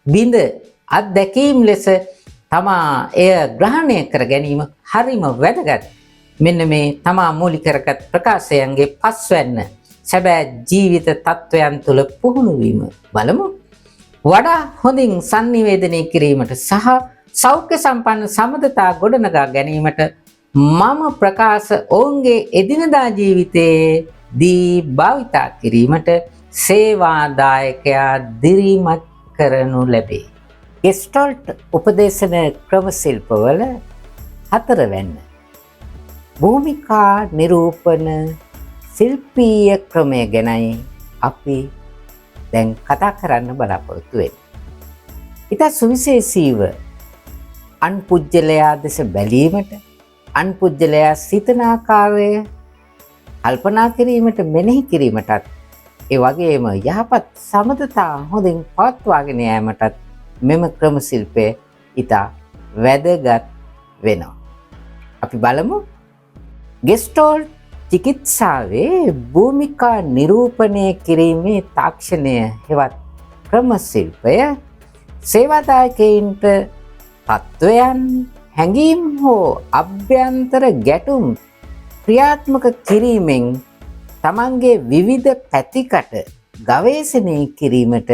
බිඳ අත්දැකීම් ලෙස තමා එය ග්‍රහණය කර ගැනීම හරිම වැදගත්. මෙන්න මේ තමා මූලික කරගත් ප්‍රකාශයන්ගේ පස්වැන්න සැබෑ ජීවිත තත්වයන් තුළ පුහුණු වීම. බලමු. වඩා හොඳින් sannivedanaya කිරීමට සහ සෞඛ්‍ය සම්පන්න සමදතා ගොඩනගා ගැනීමට මම ප්‍රකාශ ඔවුන්ගේ එදිනදා ජීවිතයේ දී භාවිතා කිරීමට සේවාදායකයා දිරිමත් කරනු ලැබේ. ගෙස්ටල්ට් උපදේශන ක්‍රම ශිල්පවල 4 වැන්න භූමිකා නිරූපණ ශිල්පීය ක්‍රමය ගැනයි අපි දැන් කතා කරන්න බලාපොරොත්තු වෙන්නේ. ඊට සුවිශේෂීව අන් පුජ්‍යලයා දෙස බැලීමට, අන් පුජ්‍යලයා සිතන ආකාරය කල්පනා කිරීමට, මෙනෙහි කිරීමටත්, ඒ වගේම යහපත් සමතතා හොඳින් පවත්වාගෙන යාමටත් මෙම ක්‍රම ශිල්පය ඉතා වැදගත් වෙනවා. අපි බලමු ගෙස්ටෝල්ට් චිකිත්සාවේ භූමිකා නිරූපණය කිරීමේ තාක්ෂණය හෙවත් ක්‍රම ශිල්පය සේවාදායකයින්ට තත්වයන්, හැඟීම් හෝ අභ්‍යන්තර ගැටුම් ක්‍රියාත්මක කිරීමෙන් තමන්ගේ විවිධ පැතිකට ගවේෂණය කිරීමට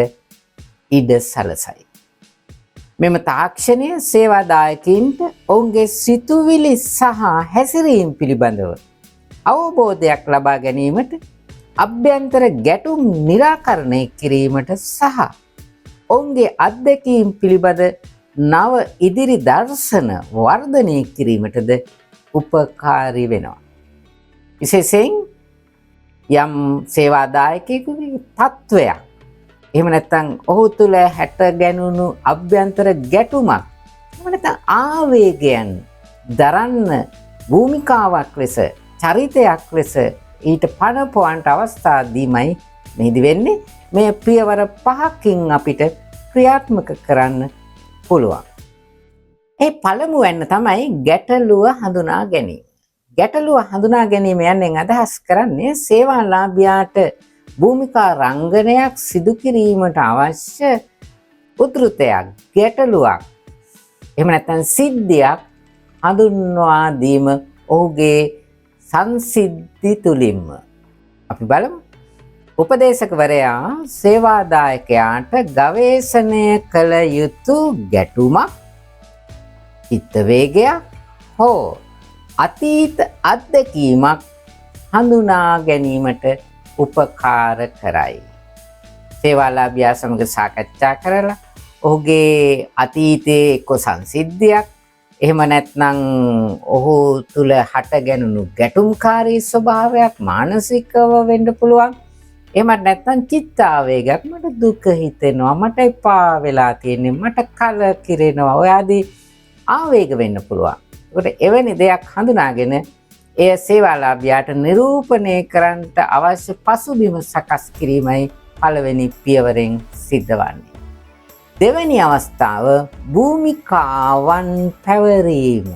ඉඩ සලසයි. මෙම තාක්ෂණය සේවාදායකයින්ට ඔවුන්ගේ සිතුවිලි සහ හැසිරීම් පිළිබඳව අවබෝධයක් ලබා ගැනීමට, අභ්‍යන්තර ගැටුම් निराකරණය කිරීමට සහ ඔවුන්ගේ අත්දැකීම් පිළිබඳ නව ඉදිරි දර්ශන වර්ධනය කිරීමටද උපකාරී වෙනවා. විශේෂයෙන් යම් සේවාදායකයෙකුගේ තත්වයක් එහෙම නැත්නම් ඔහු තුළ හැට ගැනුණු අභ්‍යන්තර ගැටුමක් එහෙම නැත්නම් ආවේගයන් දරන්න භූමිකාවක් ලෙස චරිතයක් ලෙස ඊට පණ පොවන්ට අවස්ථා දීමයි මෙහිදී වෙන්නේ. මේ පියවර 5කින් අපිට ක්‍රියාත්මක කරන්න පුළුවන්. ඒ පළමුවෙන් තමයි ගැටලුව හඳුනා ගැනීම. ගැටලුව හඳුනා ගැනීම යන්නේ අදහස් කරන්නේ සේවාලාභියාට භූමිකා රංගනයක් සිදු කිරීමට අවශ්‍ය උද්ෘතයක්, ගැටලුවක් එහෙම නැත්නම් සිද්ධියක් හඳුන්වා දීම ඔහුගේ සංසිද්ධි තුලින්ම. අපි බලමු. උපදේශකවරයා සේවාදායකයාට ගවේෂණය කළ යුතු ගැටුමක්, චිත්ත වේගයක් හෝ අතීත අත්දැකීමක් හඳුනා ගැනීමට උපකාර කරයි. සේවාලාභියා සමග සාකච්ඡා කරලා ඔහුගේ අතීතයේ එක්ක සංසිද්ධියක් එහෙම නැත්නම් ඔහු තුල හටගැනුණු ගැටුම්කාරී ස්වභාවයක් මානසිකව වෙන්න පුළුවන්. එහෙමත් නැත්නම් චිත්තාවේගයක්, මට දුක හිතෙනවා, මට එපා වෙලා තියෙන්නේ, මට කලකිරෙනවා, ඔය ආදී ආවේග වෙන්න පුළුවන්. ඒකට එවැනි දෙයක් හඳුනාගෙන එය සේවාලාභියාට නිරූපණය කරන්නට අවශ්‍ය පසුබිම සකස් කිරීමයි පළවෙනි පියවරෙන් සිද්ධ වන්නේ. දෙවැනි අවස්ථාව භූමිකාවන් පැවරීම.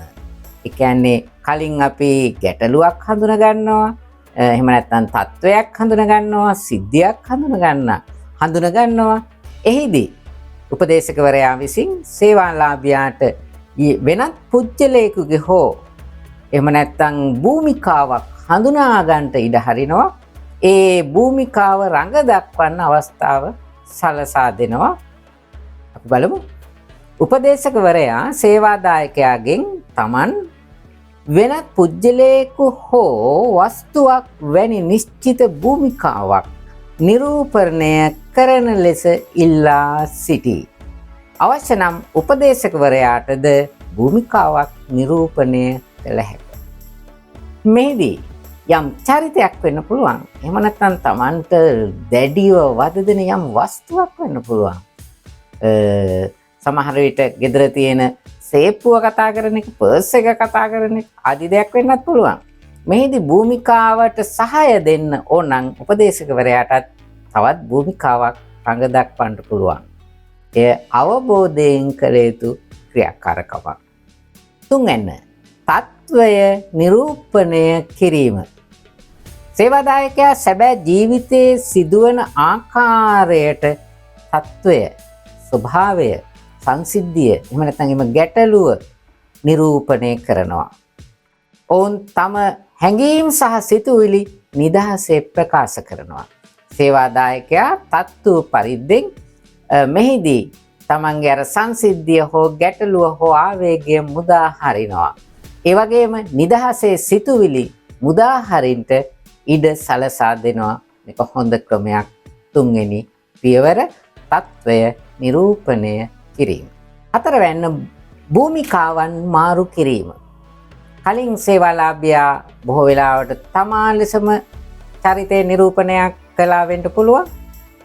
ඒ කියන්නේ කලින් අපි ගැටලුවක් හඳුනා ගන්නවා, එහෙම නැත්නම් තත්වයක් හඳුනා ගන්නවා, සිද්ධියක් හඳුනා ගන්නවා. එහිදී උපදේශකවරයා විසින් සේවාලාභියාට වෙනත් පුජ්‍යලයකගේ හෝ එහෙම නැත්නම් භූමිකාවක් හඳුනා ගන්නට ඉඩ හරිනවා. ඒ භූමිකාව රඟ දක්වන්න අවස්ථාව සලසා දෙනවා. අපි බලමු. උපදේශකවරයා සේවාදායකයාගෙන් Taman වෙනත් පුජ්‍යලයක හෝ වස්තුවක් වැනි නිශ්චිත භූමිකාවක් නිරූපණය කරන ලෙස ඉල්ලා සිටී. අවශ්‍ය නම් උපදේශකවරයාටද භූමිකාවක් නිරූපණය කළ හැකියි. මෙහිදී යම් චරිතයක් වෙන්න පුළුවන්. එහෙම නැත්නම් Tamanට දැඩිව වද දෙන යම් වස්තුවක් වෙන්න පුළුවන්. සමහර විට ගෙදර තියෙන සේප්පුව කතා කරන එක, පර්ස් එක කතා කරන එක ආදී දෙයක් වෙන්නත් පුළුවන්. මෙහිදී භූමිකාවට සහාය දෙන්න ඕනනම් උපදේශකවරයාටත් තවත් භූමිකාවක් රඟ දක්වන්න පුළුවන්. එය අවබෝධයෙන් කළ යුතු ක්‍රියාකාරකමක්. තුන්වැන්න, තත්වය නිරූපණය කිරීම. සේවාදායකයා සැබෑ ජීවිතයේ සිදුවන ආකාරයට තත්වය, ස්වභාවය, සංසිද්ධිය එහෙම නැත්නම් එම ගැටලුව නිරූපණය කරනවා. ඔවුන් තම හැඟීම් සහ සිතුවිලි නිදහසේ ප්‍රකාශ කරනවා. සේවාදායකයා තත්ත්ව පරිද්දෙන් මෙහිදී තමන්ගේ අර සංසිද්ධිය හෝ ගැටලුව හෝ ආවේගය මුදා හරිනවා. ඒ වගේම නිදහසේ සිතුවිලි මුදා හරින්ට ඉඩ සලසා දෙනවා. මේක හොඳ ක්‍රමයක්. තුන්වෙනි පියවර තත්වය නිරූපණය කිරීම. හතරවැන්න භූමිකාවන් මාරු කිරීම. කලින් සේවාලාභියා බොහෝ වෙලාවට තමා ලෙසම චරිතය නිරූපණයක් කළා වෙන්න පුළුවන්.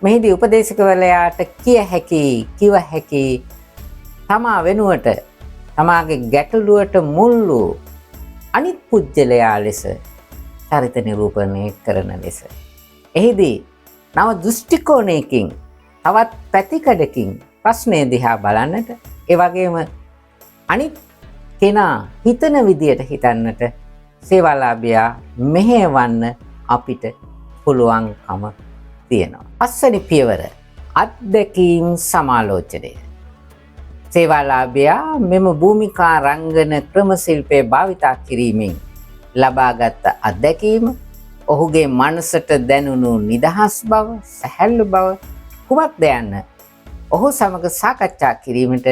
මෙහිදී උපදේශකවරයාට කිව හැකි තමා වෙනුවට තමාගේ ගැටලුවට මුල් වූ අනිත් පුජ්‍යලයා ලෙස චරිත නිරූපණය කරන ලෙස. එහිදී නව දෘෂ්ටි කෝණයකින් තවත් පැතිකඩකින් ප්‍රශ්නය දිහා බලන්නට, ඒ වගේම අනිත් කෙනා හිතන විදියට හිතන්නට සේවාලාභියා මෙහෙවන්න අපිට පුළුවන්කම තියෙනවා. පස්වෙනි පියවර අත්දැකීම් සමාලෝචනය. සේවාලාභියා මෙම භූමිකා රංගන ක්‍රම ශිල්පය භාවිතා කිරීමෙන් ලබාගත් අත්දැකීම, ඔහුගේ මනසට දැනුණු නිදහස් බව, සැහැල්ලු බව කුමක්ද යන්න ඔහු සමග සාකච්ඡා කිරීමට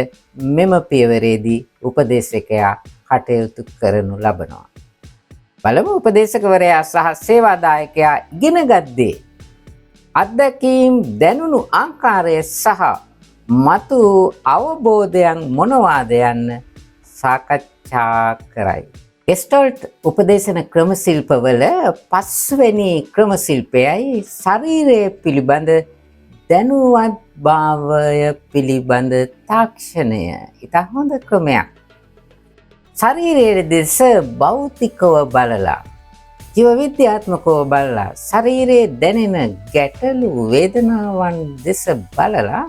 මෙම පියවරේදී උපදේශකයා කටයුතු කරනු ලබනවා. බලමු උපදේශකවරයා සහ සේවාදායකයා ඉගෙනගත් දේ අත්දැකීම් දැනුණු ආකාරය සහ මතු අවබෝධයන් මොනවාද යන්න සාකච්ඡා කරයි. ගෙස්ටල්ට් උපදේශන ක්‍රමශිල්පවල පස්වෙනි ක්‍රමශිල්පයයි ශරීරය පිළිබඳ දැනුවත් භාවය පිළිබඳ තාක්ෂණය. ඉතා හොඳ ක්‍රමයක්. ශරීරයේ දෙස භෞතිකව බලලා ජීව විද්‍යාත්මකව බලලා ශරීරයේ දැනෙන ගැටලු වේදනාවන් දෙස බලලා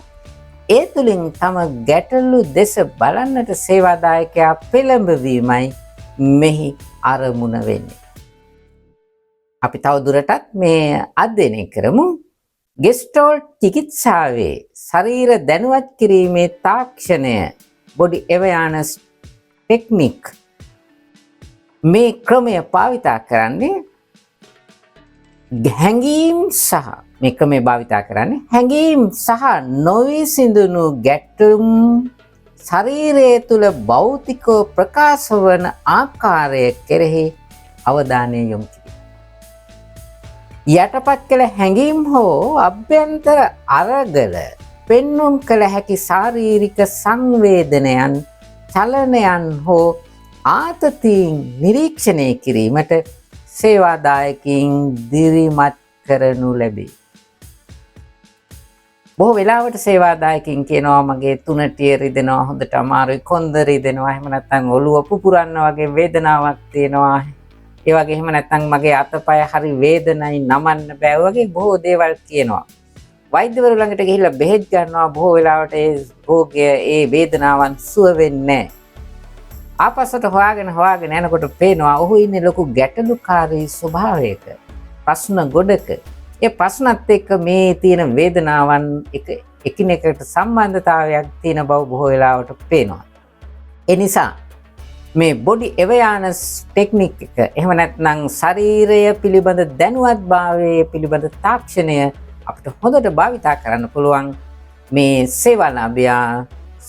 ඒ තුලින් තම ගැටලු දෙස බලන්නට සේවාදායකයා පෙළඹවීමයි මෙහි අරමුණ වෙන්නේ. අපි තවදුරටත් මේ අධ්‍යයනය කරමු. ගෙස්ටෝල්ට් චිකිත්සාවේ ශරීර දැනුවත් කිරීමේ තාක්ෂණය බොඩි එවයානස් ටෙක්නික් මේ ක්‍රමය භාවිතා කරන්නේ හැඟීම් සහ මේ ක්‍රමය භාවිතා කරන්නේ හැඟීම් සහ නොවිසඳුණු ගැටුම් ශරීරය තුළ භෞතිකව ප්‍රකාශ වන ආකාරය කෙරෙහි අවධානය යොමු කිරීම. යටපත් කළ හැඟීම් හෝ අභ්‍යන්තර අරගල පෙන්වුම් කළ හැකි ශාරීරික සංවේදනයන් චලනයන් හෝ ආතතීන් නිරීක්ෂණය කිරීමට සේවාදායකින් දිරිමත් කරනු ලැබේ. බොහෝ වෙලාවට සේවාදායකින් කියනවා මගේ තුනටිය රිදෙනවා, හොඳට අමාරුයි, කොන්ද රිදෙනවා, එහෙම නැත්නම් ඔළුව පුපුරන්න වගේ වේදනාවක් තියෙනවා. ඒ වගේ එහෙම නැත්නම් මගේ අතපය හරි වේදනයි, නමන්න බෑ වගේ බොහෝ දේවල් කියනවා. වෛද්‍යවරු ළඟට ගිහිල්ලා බෙහෙත් ගන්නවා. බොහෝ වෙලාවට ඒ රෝගය ඒ වේදනාවන් සුව වෙන්නේ නැහැ. ආපස්සට හොයාගෙන යනකොට පේනවා ඔහු ඉන්නේ ලොකු ගැටලුකාරී ස්වභාවයක, ප්‍රශ්න ගොඩක. ඒ ප්‍රශ්නත් එක්ක මේ තියෙන වේදනාවන් එකිනෙකට සම්බන්ධතාවයක් තියෙන බව බොහෝ වෙලාවට පේනවා. ඒ නිසා මේ බොඩි එවයානස් ටෙක්නික් එක එහෙම නැත්නම් ශරීරය පිළිබඳ දැනුවත්භාවය පිළිබඳ තාක්ෂණය අපිට හොඳට භාවිතා කරන්න පුළුවන්. මේ සේවාලාභියා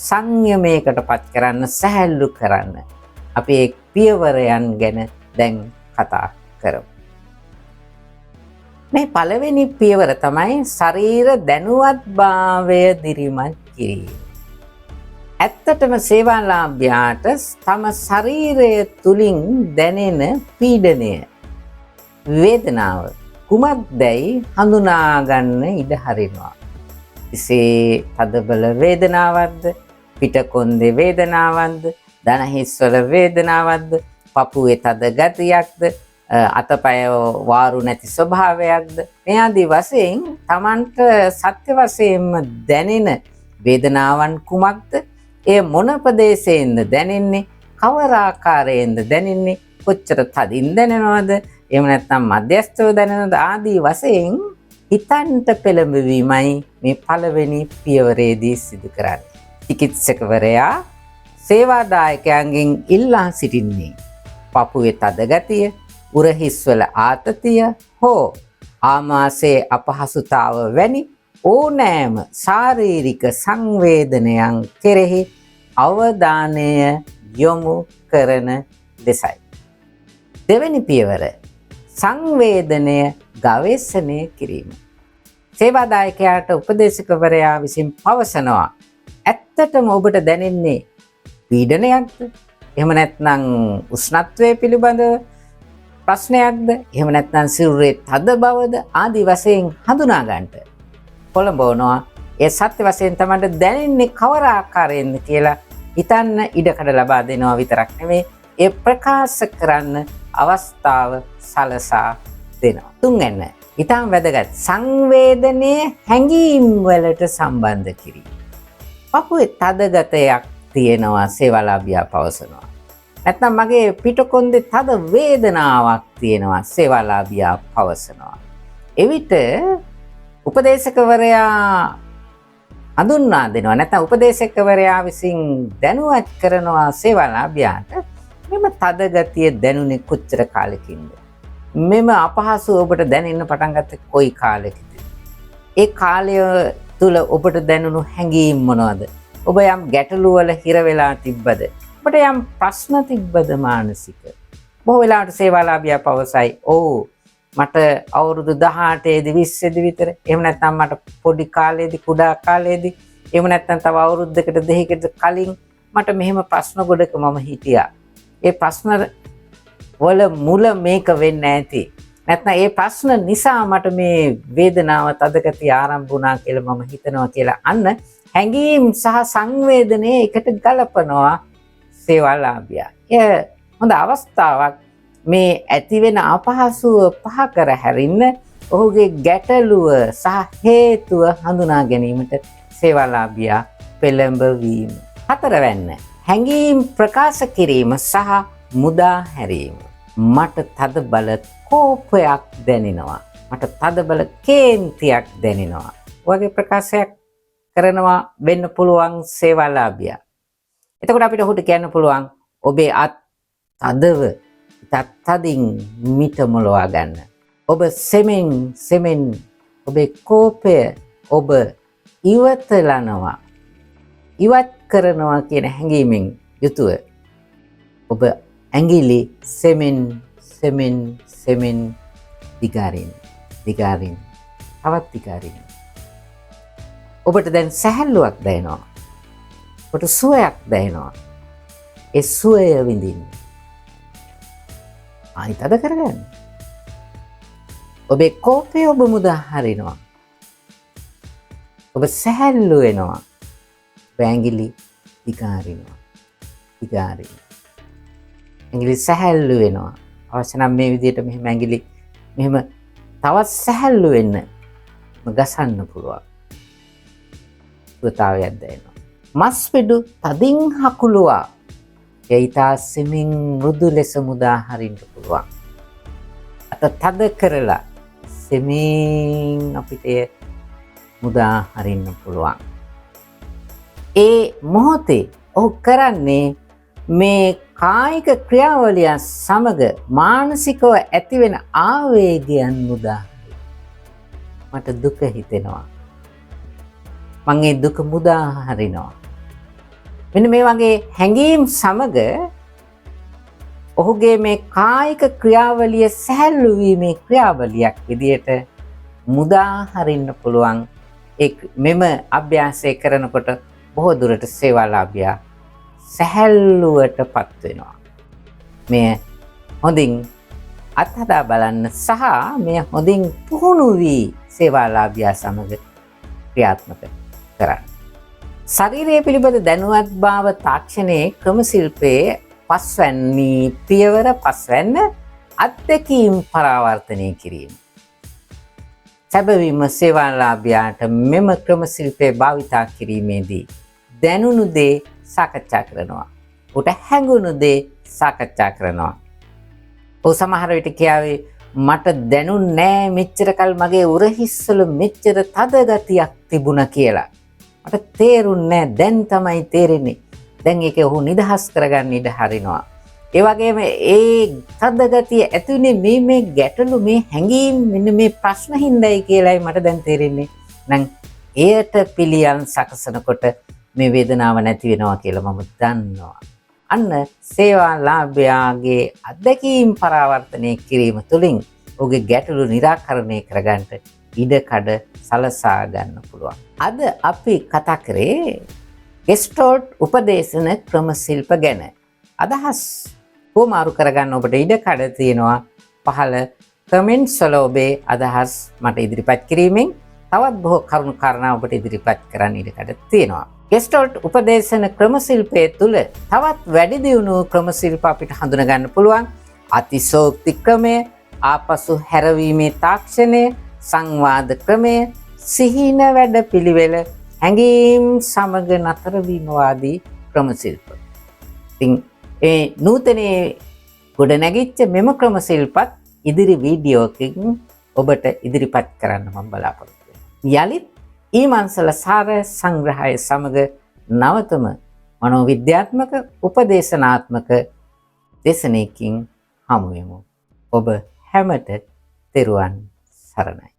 සංයමයකට පත් කරන්න, සැහැල්ලු කරන්න අපි ඒ පියවරයන් ගැන දැන් කතා කරමු. මේ පළවෙනි පියවර තමයි ශරීර දැනුවත්භාවය දිරිමත් කිරීම. ඇත්තටම සේවාලාභියාට තම ශරීරය තුලින් දැනෙන පීඩනය, වේදනාව කුමක්දයි හඳුනා ගන්න ඉඩ හරිනවා. එසේ තදබල වේදනාවක්ද, පිටකොන්දේ වේදනාවක්ද, දන හිස්වල වේදනාවක්ද, පපුවේ තද ගතියක්ද, අතපය වාරු නැති ස්වභාවයක්ද, මේ ආදී වශයෙන් Tamanට සත්‍ය වශයෙන්ම දැනෙන වේදනාවන් කුමක්ද, ඒ මොන ප්‍රදේශයෙන්ද දැනෙන්නේ, කවර ආකාරයෙන්ද දැනෙන්නේ, කොච්චර තදින් දැනෙනවද, එහෙම නැත්නම් මධ්‍යස්ථව දැනෙනවද ආදී වශයෙන් හිතන්ට පෙළඹවීමයි මේ පළවෙනි පියවරේදී සිදු කරන්නේ. චිකිත්සකවරයා සේවාදායකයන්ගෙන් ඉල්ලා සිටින්නේ පපුවේ තද ගතිය, උරහිස්වල ආතතිය හෝ ආමාශයේ අපහසුතාව වැනි ඕනෑම ශාරීරික සංවේදනයන් කෙරෙහි අවධානය යොමු කරන ලෙසයි. දෙවෙනි පියවර සංවේදනය ගවේෂණය කිරීම. සේවාදායකයාට උපදේශකවරයා විසින් පවසනවා ඇත්තටම ඔබට දැනෙන්නේ පීඩනයක්ද? එහෙම නැත්නම් උෂ්ණත්වයේ පිළිබඳව ප්‍රශ්නයක්ද? එහෙම නැත්නම් සිරුරේ තද බවද? ආදී වශයෙන් හඳුනා ගන්නට පොළඹවනවා. ඒ සත්‍ය වශයෙන් තමයි දැනෙන්නේ කවර ආකාරයෙන්ද කියලා හිතන්න ඉඩකඩ ලබා දෙනවා විතරක් නෙමෙයි, ඒ ප්‍රකාශ කරන්න අවස්ථාව සලසා දෙනවා. තුන්වෙනි ඊටම වැදගත් සංවේදනයේ හැඟීම් වලට සම්බන්ධ කිරීම. පපුවේ තද ගතියක් තියෙනවා සේවාලාභියා පවසනවා. නැත්නම් මගේ පිටකොන්දේ තද වේදනාවක් තියෙනවා සේවාලාභියා පවසනවා. එවිට උපදේශකවරයා හඳුන්වා දෙනවා, නැත්නම් උපදේශකවරයා විසින් දැනුවත් කරනවා සේවාලාභියාට මෙම තද ගතිය දැනුනේ කොච්චර කාලෙකින්ද? මෙම අපහසුව ඔබට දැනෙන්න පටන් ගත්තේ කොයි කාලෙකද? ඒ කාලය තුල ඔබට දැනුණු හැඟීම් මොනවද? ඔබ යම් ගැටලු වල හිර වෙලා තිබ්බද? ඔබට යම් ප්‍රශ්න තිබ්බද මානසික? බොහෝ වෙලාවට සේවාලාභියා පවසයි ඔව් මට අවුරුදු 18 20 විතර එහෙම නැත්නම් මට පොඩි කාලේදී කුඩා කාලේදී එහෙම නැත්නම් තව අවුරුද්දකට දෙකකට කලින් මට මෙහෙම ප්‍රශ්න ගොඩක මම හිටියා. ඒ ප්‍රශ්න වල මුල මේක වෙන්නේ නැති. නැත්නම් ඒ ප්‍රශ්න නිසා මට මේ වේදනාව තදගතිය ආරම්භ වුණා කියලා මම හිතනවා කියලා අන්න හැඟීම් සහ සංවේදනයේ එකට ගලපනවා සේවාලාභියා. එය හොඳ අවස්ථාවක් මේ ඇති වෙන අපහසුව පහ කර හැරින්න ඔහුගේ ගැටලුව සහ හේතුව හඳුනා ගැනීමට සේවාලාභියා පෙළඹවීම. හතරවැන්න හැඟීම් ප්‍රකාශ කිරීම සහ මුදා හැරීම. මට තද බල කෝපයක් දැනෙනවා. මට තද බල කේන්තියක් දැනෙනවා. වගේ ප්‍රකාශයක් කරනවා වෙන්න පුළුවන් සේවාලාභියා. එතකොට අපිට ඔහුට කියන්න පුළුවන් ඔබේ අත් තදව තදින් මිට මොලවා ගන්න. ඔබ සෙමෙන් ඔබේ කෝපය ඔබ ඉවතලනවා. ඉවත් කරනවා කියන හැඟීමෙන් යුතුව ඔබ ඇඟිලි සෙමෙන් දිගාරින් තවත් දිගාරින්. ඔබට දැන් සැහැල්ලුවක් දැනෙනවා. ඔබට සුවයක් දැනෙනවා. ඒ සුවය විඳින්න. ආයිත් අද කරගන්න. ඔබේ කෝපය ඔබ මුදා හරිනවා. ඔබ සැහැල්ලු වෙනවා. ඔබ ඇඟිලි දිගාරිනවා. ඇඟිලි සැහැල්ලු වෙනවා. අවශ්‍ය නම් මේ විදිහට මෙහෙම ඇඟිලි මෙහෙම තවත් සැහැල්ලු වෙන්න ගසන්න පුළුවන්. සුවතාවයක් දැනෙනවා. මස් පිඩු තදින් හකුලුවා. ඒයිතා සෙමින් මෘදු ලෙස මුදා හරින්න පුළුවන්. අත තද කරලා සෙමින් අපිට මුදා හරින්න පුළුවන්. ඒ මොහොතේ ඔහු කරන්නේ මේ කායික ක්‍රියාවලිය සමග මානසිකව ඇතිවෙන ආවේගයන් මුදා හරින්න. මට දුක හිතෙනවා. මම ඒ දුක මුදා හරිනවා. මෙන්න මේ වගේ හැඟීම් සමග ඔහුගේ මේ කායික ක්‍රියාවලිය සැහැල්ලු වීමේ ක්‍රියාවලියක් විදියට මුදා හරින්න පුළුවන්. මෙම අභ්‍යාසය කරනකොට බොහෝ දුරට සේවාලාභියා සැහැල්ලුවටපත් වෙනවා. මෙය හොඳින් අත්හදා බලන්න සහ මෙය හොඳින් පුහුණු වී සේවාලාභියා සමග ක්‍රියාත්මක කරන්න. ශරීරය පිළිබඳ දැනුවත් භාව තාක්ෂණයේ ක්‍රම ශිල්පයේ පස්වැනි පියවර පස්වැන්න අත්දැකීම් පරාවර්තනය කිරීම. සැබවින්ම සේවාලාභියාට මෙම ක්‍රම ශිල්පය භාවිතා කිරීමේදී දැනුණු දේ සාකච්ඡා කරනවා. උට හැඟුණු දේ සාකච්ඡා කරනවා. ඔහු සමහර විට කියාවේ මට දැනුන්නේ නෑ මෙච්චර කල් මගේ උරහිස්වල මෙච්චර තද ගතියක් තිබුණා කියලා. මට තේරුන්නේ නෑ දැන් තමයි තේරෙන්නේ. දැන් ඒක ඔහු නිදහස් කරගන්න ඉඩ හරිනවා. ඒ වගේම ඒ තද ගතිය ඇතුලේ මේ ගැටලු මේ හැඟීම් මෙන්න මේ ප්‍රශ්න හින්දායි කියලායි මට දැන් තේරෙන්නේ. නම් එයට පිළියම් සකසනකොට මේ වේදනාව නැති වෙනවා කියලා මම දන්නවා. අන්න සේවාලාභයාගේ අත්දැකීම් පරාවර්තනය කිරීම තුළින් ඔහුගේ ගැටලු निराකරණය කරගන්න ඉඩකඩ සලසා ගන්න පුළුවන්. අද අපි කතා කරේ ගෙස්ටෝල්ට් උපදේශන ක්‍රම ශිල්ප ගැන. අදහස් කොමාරු කරගන්න ඔබට ඉඩකඩ තියෙනවා. පහළ කමෙන්ට්ස් වල ඔබේ අදහස් මට ඉදිරිපත් කිරීමෙන් තවත් බොහෝ කරුණු කාරණා ඔබට ඉදිරිපත් කරන්න ඉඩකඩ තියෙනවා. ගෙස්ටෝල්ට් උපදේශන ක්‍රම ශිල්පයේ තුල තවත් වැඩි දියුණු ක්‍රම ශිල්ප අපිට හඳුනා ගන්න පුළුවන්. අතිශෝක්ති ක්‍රමය, ආපසු හැරවීමේ තාක්ෂණය, සංවාද ක්‍රමය, සිහින වැඩ පිළිවෙල, හැඟීම් සමග නතර වීම වාදී ක්‍රම ශිල්ප. ඉතින් ඒ නූතනයේ ගොඩ නැගිච්ච මෙම ක්‍රම ශිල්පත් ඉදිරි වීඩියෝකින් ඔබට ඉදිරිපත් කරන්න මම බලාපොරොත්තු වෙනවා. යලිත් ඊමන්සල සාර සංග්‍රහය සමග නවතම මනෝවිද්‍යාත්මක උපදේශනාත්මක දේශනයකින් හමු වෙමු. ඔබ හැමට තෙරුවන් සරණයි.